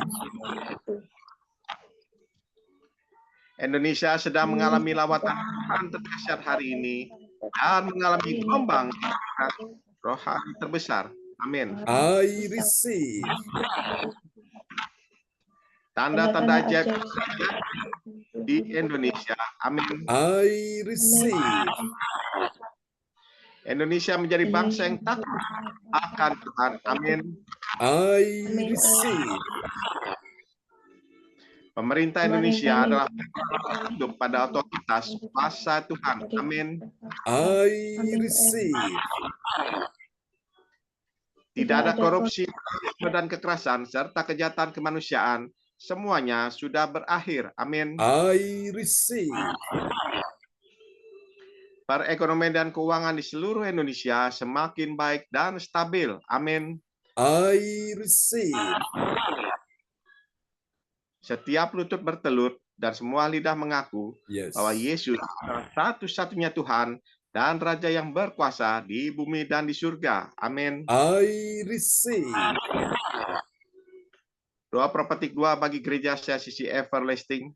[SPEAKER 5] Indonesia sedang mengalami lawatan Tuhan terdahsyat hari ini dan mengalami gelombang rohani terbesar. Amin.
[SPEAKER 2] I receive.
[SPEAKER 5] Tanda-tanda ajaib di Indonesia. Amin.
[SPEAKER 2] I receive.
[SPEAKER 5] Indonesia menjadi bangsa yang takut akan Tuhan. Amin.
[SPEAKER 2] I receive.
[SPEAKER 5] Pemerintah Indonesia adalah hidup pada otoritas kuasa Tuhan. Amin.
[SPEAKER 2] I receive.
[SPEAKER 5] Tidak ada korupsi dan kekerasan serta kejahatan kemanusiaan. Semuanya sudah berakhir. Amin.
[SPEAKER 2] I receive.
[SPEAKER 5] Perekonomian dan keuangan di seluruh Indonesia semakin baik dan stabil. Amin.
[SPEAKER 2] I receive.
[SPEAKER 5] Setiap lutut bertelut dan semua lidah mengaku bahwa Yesus adalah satu-satunya Tuhan dan Raja yang berkuasa di bumi dan di surga. Amin.
[SPEAKER 2] I receive.
[SPEAKER 5] Doa prophetik 2 bagi gereja CICC Everlasting.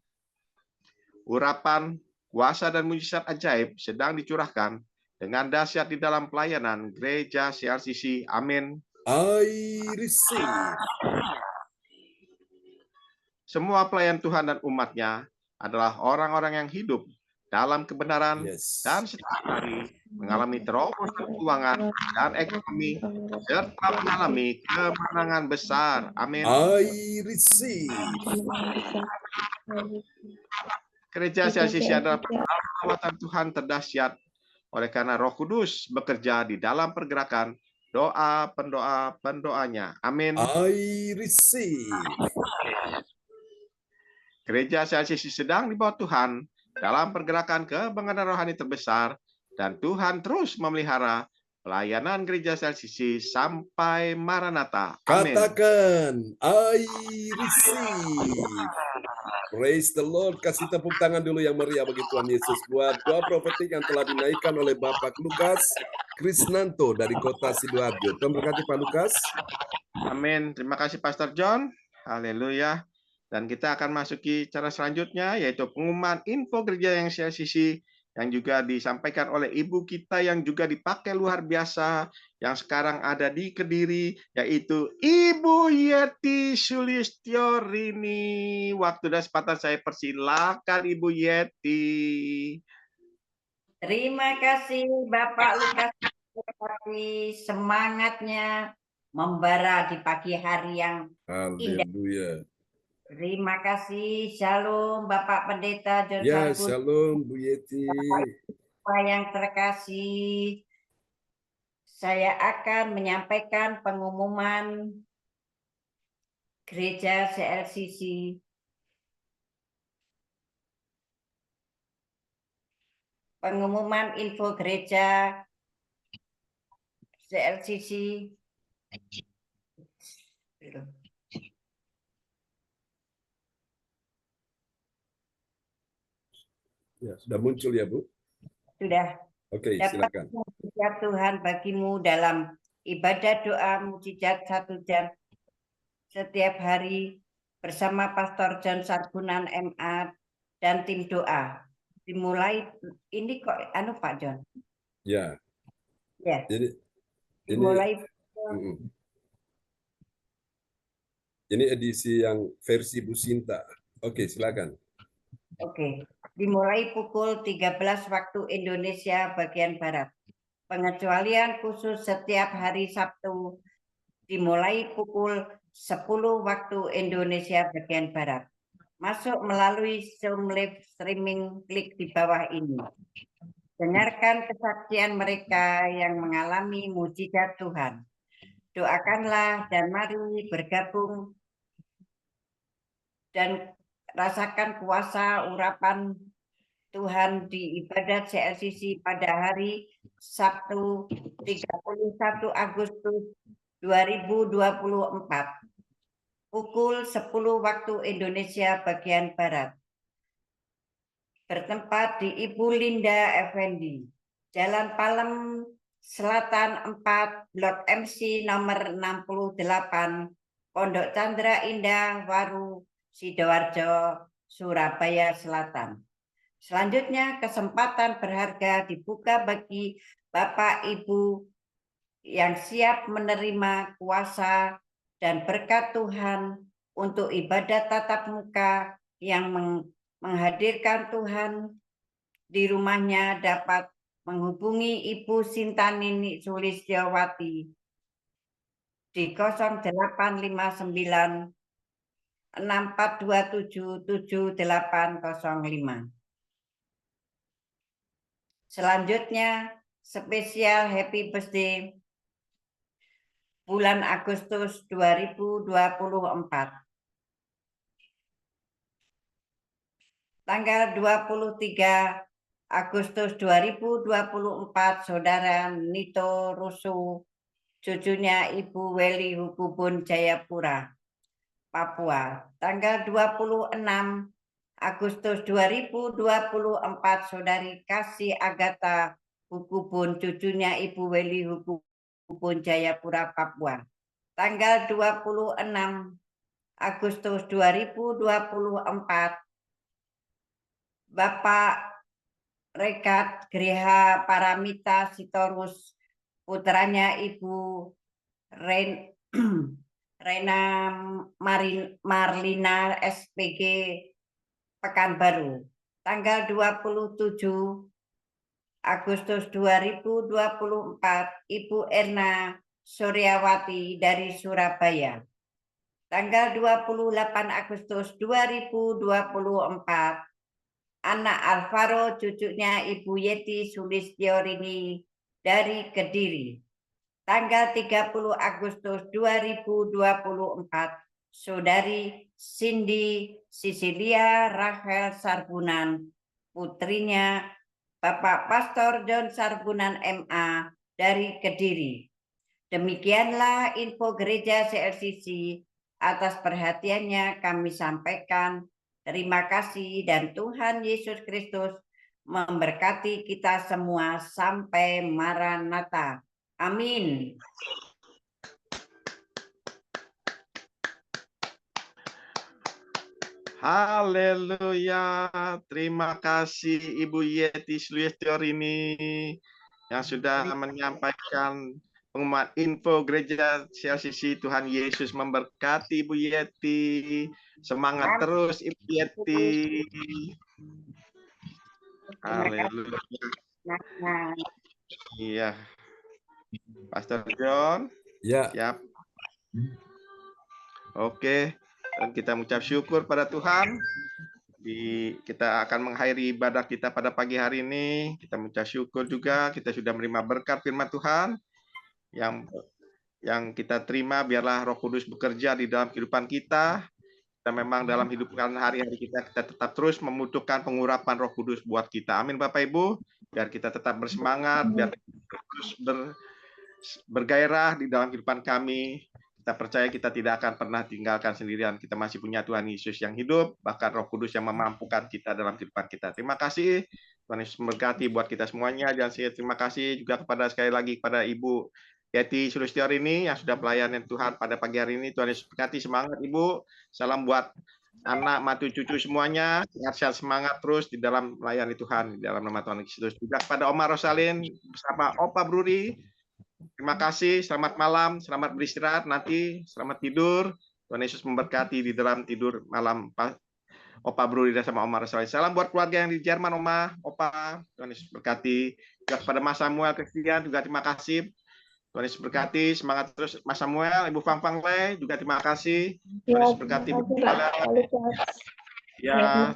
[SPEAKER 5] urapan, kuasa dan mujizat ajaib sedang dicurahkan dengan dahsyat di dalam pelayanan gereja CLCC. Amin.
[SPEAKER 2] I receive.
[SPEAKER 5] Semua pelayan Tuhan dan umatnya adalah orang-orang yang hidup dalam kebenaran
[SPEAKER 2] Yes.
[SPEAKER 5] dan setiap hari mengalami terobosan keuangan dan ekonomi serta mengalami kemenangan besar. Amin.
[SPEAKER 2] I receive.
[SPEAKER 5] Gereja CLCC adalah perawatan Tuhan terdahsyat oleh karena Roh Kudus bekerja di dalam pergerakan doa, pendoanya. Amin.
[SPEAKER 2] I receive.
[SPEAKER 5] Gereja CLCC sedang di bawah Tuhan dalam pergerakan kebenaran rohani terbesar, dan Tuhan terus memelihara pelayanan gereja CLCC sampai Maranatha. Amin.
[SPEAKER 2] Katakan, I receive. Praise the Lord. Kasih tepuk tangan dulu yang meriah bagi Tuhan Yesus buat doa profetik yang telah dinaikkan oleh Bapak Lukas Krisnanto dari kota Sidoarjo. Tuhan berkati Pak Lukas.
[SPEAKER 5] Amin. Terima kasih Pastor John. Haleluya. Dan kita akan masuki cara selanjutnya, yaitu pengumuman info gereja yang CLCC yang juga disampaikan oleh ibu kita yang juga dipakai luar biasa, yang sekarang ada di Kediri, yaitu Ibu Yeti Sulistyorini. Waktu dan kesempatan saya persilakan Ibu Yeti.
[SPEAKER 4] Terima kasih Bapak Lukas, semangatnya membara di pagi hari yang indah.
[SPEAKER 2] Haleluya.
[SPEAKER 4] Terima kasih. Shalom Bapak Pendeta John
[SPEAKER 2] Ya,
[SPEAKER 4] Sarbus.
[SPEAKER 2] shalom Bu Yeti.
[SPEAKER 4] Bapak yang terkasih, saya akan menyampaikan pengumuman gereja CLCC. Pengumuman info gereja CLCC.
[SPEAKER 2] Ya, sudah muncul ya Bu?
[SPEAKER 4] Sudah.
[SPEAKER 2] Oke,
[SPEAKER 4] Dapat
[SPEAKER 2] silakan.
[SPEAKER 4] mujizat Tuhan bagimu dalam ibadah doa mujizat 1 jam setiap hari bersama Pastor John Sargunan MA dan tim doa. Dimulai ini kok Pak John?
[SPEAKER 2] Ya.
[SPEAKER 4] Ya.
[SPEAKER 2] Jadi
[SPEAKER 4] Dimulai
[SPEAKER 2] ini edisi yang versi Bu Sinta. Oke, silakan.
[SPEAKER 4] Oke. Dimulai pukul 13 waktu Indonesia bagian Barat. Pengecualian khusus setiap hari Sabtu dimulai pukul 10 waktu Indonesia bagian Barat. Masuk melalui Zoom live streaming, klik di bawah ini. Dengarkan kesaksian mereka yang mengalami mujizat Tuhan. Doakanlah dan mari bergabung dan rasakan kuasa urapan Tuhan di ibadat CLCC pada hari Sabtu 31 Agustus 2024 pukul 10 waktu Indonesia bagian Barat. Bertempat di Ibu Linda Effendi, Jalan Palem Selatan 4, Blok MC nomor 68, Pondok Chandra Indah, Waru, Sidoarjo, Surabaya Selatan. Selanjutnya, kesempatan berharga dibuka bagi Bapak Ibu yang siap menerima kuasa dan berkat Tuhan untuk ibadah tatap muka yang menghadirkan Tuhan di rumahnya dapat menghubungi Ibu Sintanini Sulistyowati di 0859 6427 7805. Selanjutnya, spesial happy birthday bulan Agustus 2024. Tanggal 23 Agustus 2024, Saudara Nito Rusu, cucunya Ibu Weli Hukubun Jayapura, Papua. Tanggal 26 Agustus 2024, Saudari Kasih Agatha Hukubun, cucunya Ibu Weli Hukubun Jayapura, Papua. Tanggal 26 Agustus 2024, Bapak Rekat Greha Paramita Sitorus, putranya Ibu Rena Marlina SPG Pekanbaru. Tanggal 27 Agustus 2024, Ibu Erna Suryawati dari Surabaya. Tanggal 28 Agustus 2024, anak Alvaro, cucunya Ibu Yeti Sulistyorini dari Kediri. Tanggal 30 Agustus 2024, Saudari Cindy Sisilia Rachel Sarbunan, putrinya Bapak Pastor John Sarbunan MA dari Kediri. Demikianlah info gereja CLCC. Atas perhatiannya kami sampaikan terima kasih dan Tuhan Yesus Kristus memberkati kita semua sampai Maranatha. Amin.
[SPEAKER 5] Haleluya. Terima kasih Ibu Yeti Sulistyorini yang sudah menyampaikan pengumuman info gereja CLCC. Tuhan Yesus memberkati Ibu Yeti. Semangat terus Ibu Yeti. Haleluya. Iya. Pastor John.
[SPEAKER 2] Ya.
[SPEAKER 5] Siap. Oke. Dan kita mengucap syukur pada Tuhan. Kita akan mengakhiri ibadah kita pada pagi hari ini. Kita mengucap syukur juga. Kita sudah menerima berkat firman Tuhan. Yang kita terima, biarlah Roh Kudus bekerja di dalam kehidupan kita. Kita memang dalam hidup hari-hari kita tetap terus membutuhkan pengurapan Roh Kudus buat kita. Amin Bapak Ibu. Biar kita tetap bersemangat. Biar kita terus bergairah di dalam kehidupan kami. Kita percaya kita tidak akan pernah tinggalkan sendirian. Kita masih punya Tuhan Yesus yang hidup, bahkan Roh Kudus yang memampukan kita dalam kehidupan kita. Terima kasih. Tuhan Yesus memberkati buat kita semuanya. Dan saya terima kasih juga sekali lagi kepada Ibu Yeti Sulistyorini yang sudah pelayanan Tuhan pada pagi hari ini. Tuhan Yesus berkati. Semangat Ibu. Salam buat anak, matu, cucu semuanya. Sehat semangat terus di dalam melayani Tuhan. Di dalam nama Tuhan Yesus. Juga kepada Oma Rosalin bersama Opa Bruri. Terima kasih, selamat malam, selamat beristirahat nanti, selamat tidur. Tuhan Yesus memberkati di dalam tidur malam Opa Bruri dan sama Oma Rosalin. Salam buat keluarga yang di Jerman, Oma, Opa. Tuhan Yesus berkati. Juga kepada Mas Samuel Kristian juga terima kasih. Tuhan Yesus berkati, semangat terus Mas Samuel, Ibu Fang Fang Le juga terima kasih. Tuhan Yesus berkati. Ya,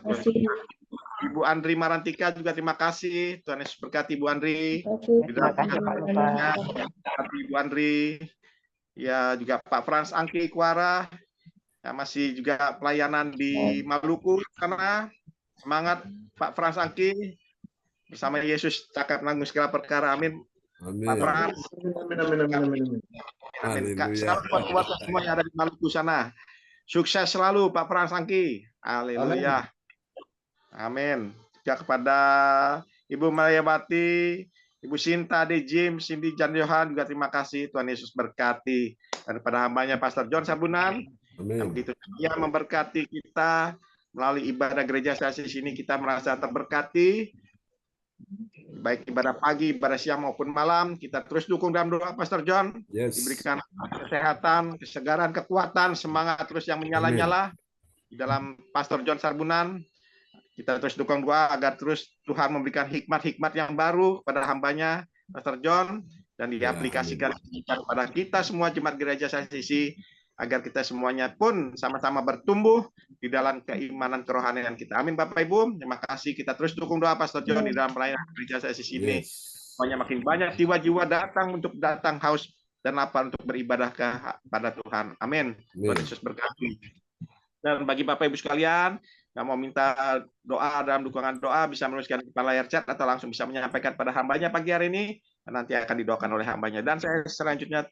[SPEAKER 5] Ibu Andri Marantika juga terima kasih. Tuhan Yesus berkati Ibu Andri. Terima kasih Ibu Andri. Ya, juga Pak Frans Angki Kuara. Ya, masih juga pelayanan di Maluku karena semangat Pak Frans Angki bersama Yesus cakap nanggung segala perkara. Amin.
[SPEAKER 2] Amin.
[SPEAKER 5] Pak Frans. Amin. Selamat buat semua yang ada di Maluku sana. Sukses selalu Pak Frans Angki. Haleluya. Amin. Juga kepada Ibu Mayawati, Ibu Sinta, De Jim, Cindy Jan Johan juga terima kasih. Tuhan Yesus berkati. Dan kepada hambanya Pastor John Sarbunan, yang begitu setia memberkati kita melalui ibadah gereja saya di sini, kita merasa terberkati. Baik ibadah pagi, ibadah siang maupun malam, kita terus dukung dalam doa Pastor John. Diberikan kesehatan, kesegaran, kekuatan, semangat terus yang menyala-nyala di dalam Pastor John Sarbunan. Kita terus dukung doa agar terus Tuhan memberikan hikmat-hikmat yang baru pada hambanya Pastor John dan diaplikasikan kepada kita semua jemaat gereja CLCC agar kita semuanya pun sama-sama bertumbuh di dalam keimanan kerohanian kita. Amin Bapak Ibu. Terima kasih. Kita terus dukung doa Pastor John di dalam pelayanan gereja CLCC ini. Semuanya makin banyak jiwa-jiwa datang haus dan lapar untuk beribadah kepada Tuhan. Amin. Tuhan Yesus berkati. Dan bagi Bapak Ibu sekalian yang mau minta doa dalam dukungan doa bisa menuliskan di layar chat atau langsung bisa menyampaikan pada hambanya pagi hari ini dan nanti akan didoakan oleh hambanya. Dan saya selanjutnya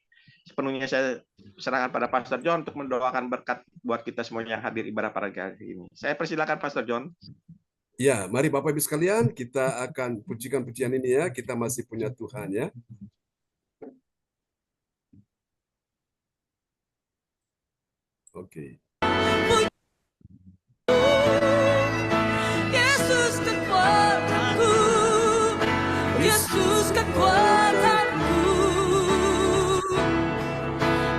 [SPEAKER 5] sepenuhnya saya serahkan pada Pastor John untuk mendoakan berkat buat kita semuanya yang hadir ibadah pada hari ini. Saya persilakan Pastor John.
[SPEAKER 2] Ya, mari Bapak Ibu sekalian kita akan pujikan pujian ini ya. Kita masih punya Tuhan ya. Oke.
[SPEAKER 12] Yesus
[SPEAKER 7] kekuatanku.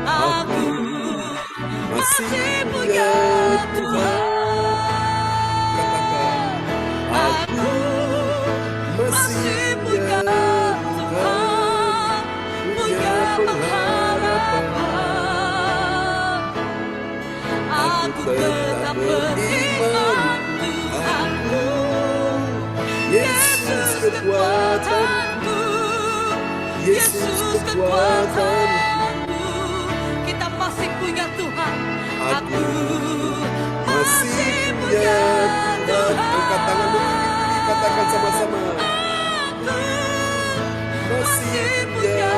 [SPEAKER 7] Aku masih punya Tuhan. Aku masih punya Tuhan, punya pengharapan. Aku tetap beriman Tuhanku, Yesus kekuatanku, Yesus kekuatanku. Kita masih punya Tuhan. Aku masih punya Tuhan.
[SPEAKER 2] Angkat tanganmu, katakan sama-sama. Masih punya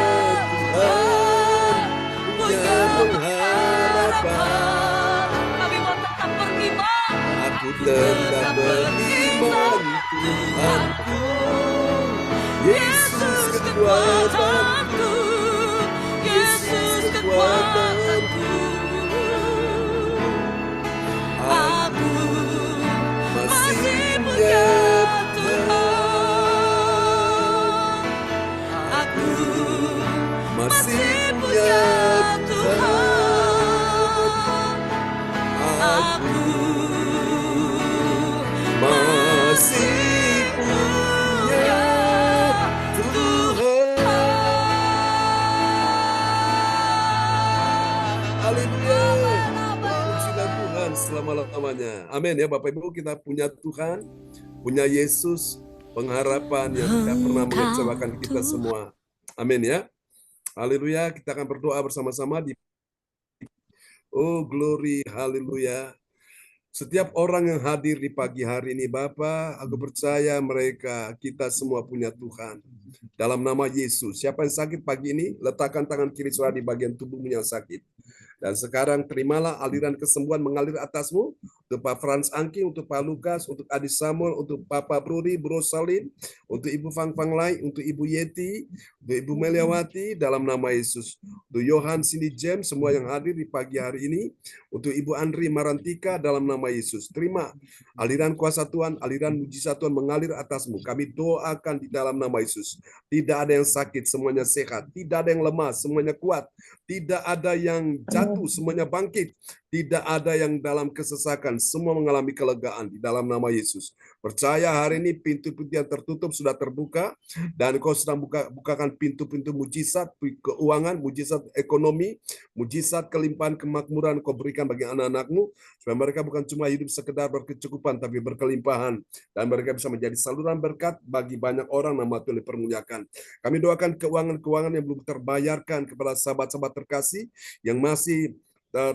[SPEAKER 2] Tuhan, punya pengharapan.
[SPEAKER 7] Kami mau tetap beriman.
[SPEAKER 2] Aku tetap beriman Tuhanku, Yesus kekuatanku,
[SPEAKER 7] Yesus kekuatanku. Aku masih punya Tuhan. Aku masih punya Tuhan. Aku
[SPEAKER 2] masih punya Tuhan. Haleluya. Pujilah Tuhan selama-lamanya. Amin ya Bapak Ibu, kita punya Tuhan, punya Yesus, pengharapan yang tidak pernah mengecewakan kita semua. Amin ya. Haleluya, kita akan berdoa bersama-sama di Oh glory, haleluya. Setiap orang yang hadir di pagi hari ini, Bapa, aku percaya mereka, kita semua punya Tuhan. Dalam nama Yesus, siapa yang sakit pagi ini, letakkan tangan kiri saudara di bagian tubuhmu yang sakit. Dan sekarang terimalah aliran kesembuhan mengalir atasmu, untuk Pak Frans Angki, untuk Pak Lukas, untuk Adi Samuel, untuk Papa Bruri, Bro Salim, untuk Ibu Fang Fang Lai, untuk Ibu Yeti, untuk Ibu Meliawati, dalam nama Yesus. Untuk Johan Cindy James, semua yang hadir di pagi hari ini, untuk Ibu Andri Marantika, dalam nama Yesus. Terima aliran kuasa Tuhan, aliran mujizat Tuhan mengalir atasmu. Kami doakan di dalam nama Yesus. Tidak ada yang sakit, semuanya sehat. Tidak ada yang lemah, semuanya kuat. Tidak ada yang jatuh, semuanya bangkit. Tidak ada yang dalam kesesakan, semua mengalami kelegaan di dalam nama Yesus. Percaya hari ini pintu-pintu yang tertutup sudah terbuka, dan kau sedang bukakan pintu-pintu mujizat keuangan, mujizat ekonomi, mujizat kelimpahan kemakmuran kau berikan bagi anak-anakmu, supaya mereka bukan cuma hidup sekedar berkecukupan, tapi berkelimpahan, dan mereka bisa menjadi saluran berkat bagi banyak orang, nama Tuhan dipermuliakan. Kami doakan keuangan-keuangan yang belum terbayarkan kepada sahabat-sahabat terkasih, yang masih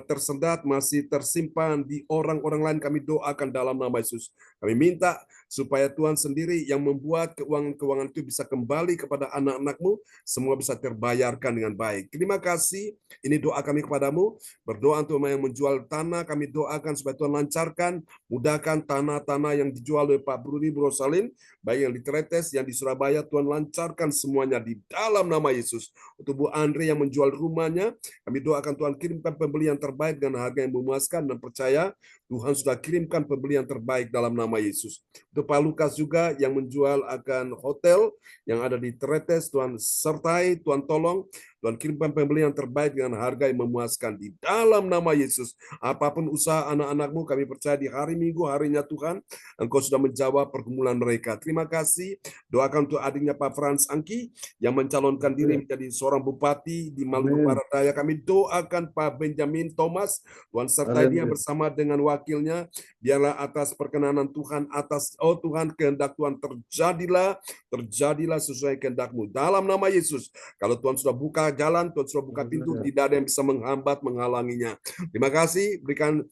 [SPEAKER 2] tersendat, masih tersimpan di orang-orang lain, kami doakan dalam nama Yesus. Kami minta supaya Tuhan sendiri yang membuat keuangan-keuangan itu bisa kembali kepada anak-anakmu, semua bisa terbayarkan dengan baik. Terima kasih, ini doa kami kepadamu. Berdoa untuk yang menjual tanah, kami doakan supaya Tuhan lancarkan, mudahkan tanah-tanah yang dijual oleh Pak Brudi Bro Salim, baik yang di Tretes, yang di Surabaya, Tuhan lancarkan semuanya di dalam nama Yesus. Untuk Bu Andre yang menjual rumahnya, kami doakan Tuhan kirimkan pembeli yang terbaik dengan harga yang memuaskan, dan percaya Tuhan sudah kirimkan pembeli yang terbaik dalam nama Yesus. Untuk Pak Lukas juga yang menjual akan hotel yang ada di Tretes, Tuhan sertai, Tuhan tolong, Tuhan kirimkan pembeli yang terbaik dengan harga yang memuaskan di dalam nama Yesus. Apapun usaha anak-anakmu, kami percaya di hari Minggu, harinya Tuhan, Engkau sudah menjawab pergumulan mereka. Terima kasih. Doakan untuk adiknya Pak Frans Angki yang mencalonkan diri menjadi seorang bupati di Maluku Barat Daya. Kami doakan Pak Benjamin Thomas, Tuhan sertai dia bersama dengan wakilnya. Biarlah atas perkenanan Tuhan, atas Tuhan, kehendak Tuhan terjadilah sesuai kehendak-Mu dalam nama Yesus. Kalau Tuhan sudah buka jalan, Tuhan sudah buka pintu, tidak ada yang bisa menghambat, menghalanginya. Terima kasih, berikan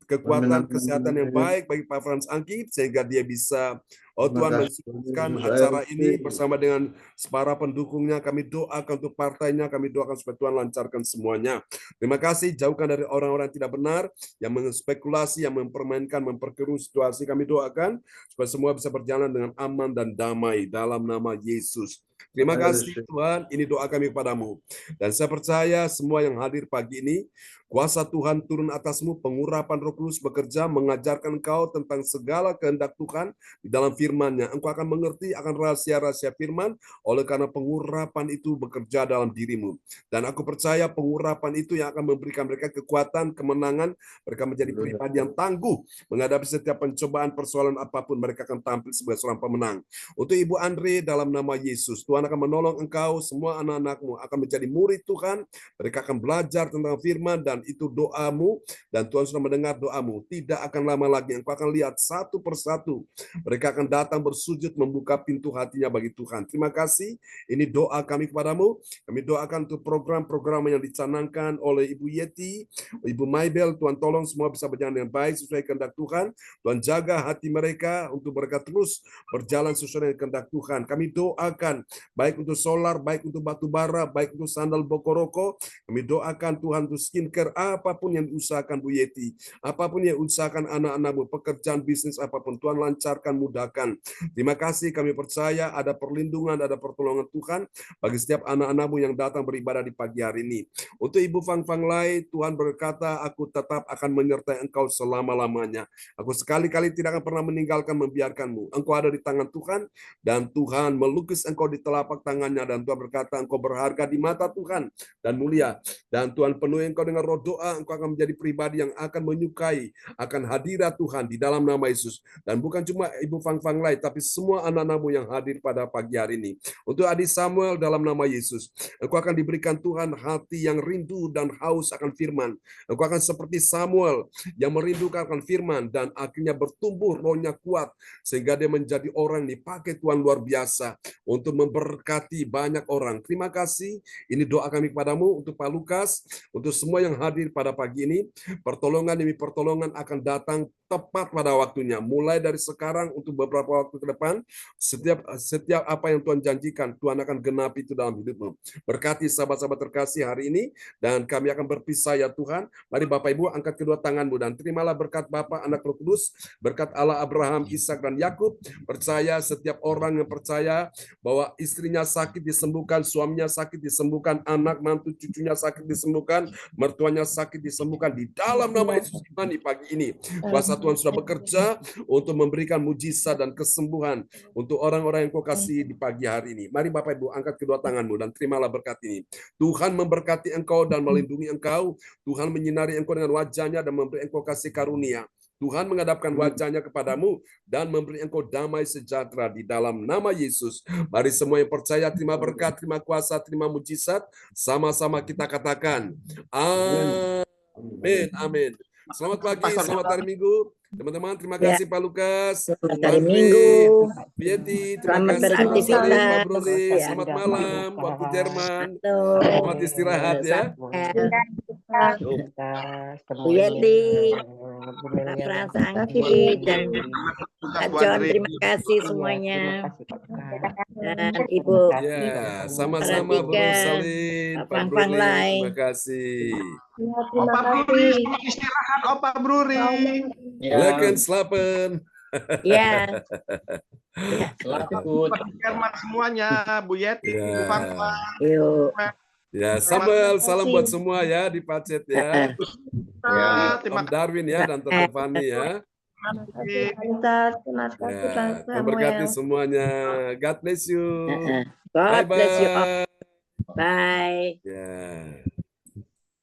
[SPEAKER 2] kekuatan, kesehatan yang baik bagi Pak Frans Angki, sehingga dia bisa, Tuhan, mensukseskan acara ini bersama dengan para pendukungnya. Kami doakan untuk partainya, kami doakan supaya Tuhan lancarkan semuanya. Terima kasih, jauhkan dari orang-orang yang tidak benar, yang menspekulasi, yang mempermainkan, memperkeruh situasi. Kami doakan supaya semua bisa berjalan dengan aman dan damai dalam nama Yesus. Terima kasih Tuhan, ini doa kami kepadamu. Dan saya percaya semua yang hadir pagi ini, Kuasa Tuhan turun atasmu, pengurapan Roh Kudus bekerja, mengajarkan engkau tentang segala kehendak Tuhan di dalam firman-Nya. Engkau akan mengerti akan rahasia-rahasia firman, oleh karena pengurapan itu bekerja dalam dirimu. Dan aku percaya pengurapan itu yang akan memberikan mereka kekuatan, kemenangan, mereka menjadi pribadi yang tangguh, menghadapi setiap pencobaan, persoalan apapun, mereka akan tampil sebagai seorang pemenang. Untuk Ibu Andre, dalam nama Yesus, Tuhan akan menolong engkau, semua anak-anakmu akan menjadi murid Tuhan, mereka akan belajar tentang firman, dan itu doamu, dan Tuhan sudah mendengar doamu. Tidak akan lama lagi engkau akan lihat satu persatu mereka akan datang bersujud membuka pintu hatinya bagi Tuhan. Terima kasih. Ini doa kami kepadamu. Kami doakan untuk program-program yang dicanangkan oleh Ibu Yeti, Ibu Maibel. Tuhan tolong semua bisa berjalan dengan baik sesuai kehendak Tuhan. Tuhan jaga hati mereka untuk mereka terus berjalan sesuai dengan kehendak Tuhan. Kami doakan baik untuk solar, baik untuk batu bara, baik untuk sandal bokoroko. Kami doakan Tuhan untuk skincare, apapun yang diusahakan Bu Yeti, apapun yang diusahakan anak-anakmu, pekerjaan bisnis apapun, Tuhan lancarkan, mudahkan. Terima kasih, kami percaya ada perlindungan, ada pertolongan Tuhan bagi setiap anak-anakmu yang datang beribadah di pagi hari ini. Untuk Ibu Fang Fang Lai, Tuhan berkata, aku tetap akan menyertai engkau selama-lamanya. Aku sekali-kali tidak akan pernah meninggalkan, membiarkanmu. Engkau ada di tangan Tuhan, dan Tuhan melukis engkau di telapak tangannya, dan Tuhan berkata, engkau berharga di mata Tuhan, dan mulia. Dan Tuhan penuhi engkau dengan roh doa, engkau akan menjadi pribadi yang akan menyukai akan hadirat Tuhan di dalam nama Yesus. Dan bukan cuma Ibu Fang Fang Lai, tapi semua anak-anakmu yang hadir pada pagi hari ini. Untuk adik Samuel, dalam nama Yesus, engkau akan diberikan Tuhan hati yang rindu dan haus akan firman. Engkau akan seperti Samuel yang merindukan akan firman, dan akhirnya bertumbuh rohnya kuat, sehingga dia menjadi orang yang dipakai Tuhan luar biasa untuk memberkati banyak orang. Terima kasih. Ini doa kami kepadamu untuk Pak Lukas, untuk semua yang hadir pada pagi ini. Pertolongan demi pertolongan akan datang tepat pada waktunya, mulai dari sekarang untuk beberapa waktu ke depan. Setiap apa yang Tuhan janjikan, Tuhan akan genapi itu dalam hidupmu. Berkati sahabat-sahabat terkasih hari ini, dan kami akan berpisah ya Tuhan. Mari Bapak Ibu angkat kedua tanganmu, dan terimalah berkat Bapa, Anak, Roh Kudus, berkat Allah Abraham, Ishak, dan Yakub. Percaya setiap orang yang percaya bahwa istrinya sakit disembuhkan, suaminya sakit disembuhkan, anak mantu cucunya sakit disembuhkan, mertuanya sakit disembuhkan di dalam nama Yesus. Di pagi ini kuasa Tuhan sudah bekerja untuk memberikan mujizat dan kesembuhan untuk orang-orang yang kau kasih di pagi hari ini. Mari Bapak Ibu angkat kedua tanganmu dan terimalah berkat ini. Tuhan memberkati engkau dan melindungi engkau. Tuhan menyinari engkau dengan wajahnya dan memberi engkau kasih karunia. Tuhan menghadapkan wajahnya kepadamu dan memberi engkau damai sejahtera di dalam nama Yesus. Mari semua yang percaya terima berkat, terima kuasa, terima mujizat. Sama-sama kita katakan amin. Amin. Selamat pagi, selamat hari Minggu. Teman-teman, terima kasih Pak Lukas,
[SPEAKER 4] Selamat
[SPEAKER 2] Pak
[SPEAKER 4] hari
[SPEAKER 2] Andri,
[SPEAKER 4] Minggu.
[SPEAKER 2] Yeti, terima
[SPEAKER 4] Selamat
[SPEAKER 2] kasih Pak
[SPEAKER 4] beraktivitas.
[SPEAKER 2] Salim, Pak Bruli,
[SPEAKER 4] Ya,
[SPEAKER 2] selamat malam waktu Jerman.
[SPEAKER 4] Selamat
[SPEAKER 2] Selamat istirahat ya.
[SPEAKER 4] Bu Yeti, Pak Prasangki, dan Pak John, terima kasih semuanya. Dan Ibu
[SPEAKER 2] Ya, sama-sama Bu
[SPEAKER 4] Pratika,
[SPEAKER 2] Salim,
[SPEAKER 4] Pak
[SPEAKER 2] Pak
[SPEAKER 4] Fang Fang
[SPEAKER 2] Bruli,
[SPEAKER 4] Lai.
[SPEAKER 2] terima kasih.
[SPEAKER 3] Terima
[SPEAKER 5] Opa Bruri,
[SPEAKER 3] kasih.
[SPEAKER 5] selamat istirahat Opa Bruri.
[SPEAKER 2] Lekker slapen.
[SPEAKER 4] Ya,
[SPEAKER 5] Buat Jerman semuanya, Bu Yeti,
[SPEAKER 2] Ya.
[SPEAKER 5] Bu Fang Fang.
[SPEAKER 4] yuk.
[SPEAKER 2] Ya, Samuel, salam buat semua ya di Pacet ya.
[SPEAKER 5] Ya, terima
[SPEAKER 2] Om Darwin ya dan Tante Fani ya.
[SPEAKER 5] kasih.
[SPEAKER 3] Terima kasih
[SPEAKER 2] Ya,
[SPEAKER 3] Pak
[SPEAKER 2] Tuhan berkati
[SPEAKER 3] Samuel.
[SPEAKER 2] semuanya. God bless you.
[SPEAKER 4] God bless you all.
[SPEAKER 2] Bye-bye.
[SPEAKER 4] Bye.
[SPEAKER 2] Ya.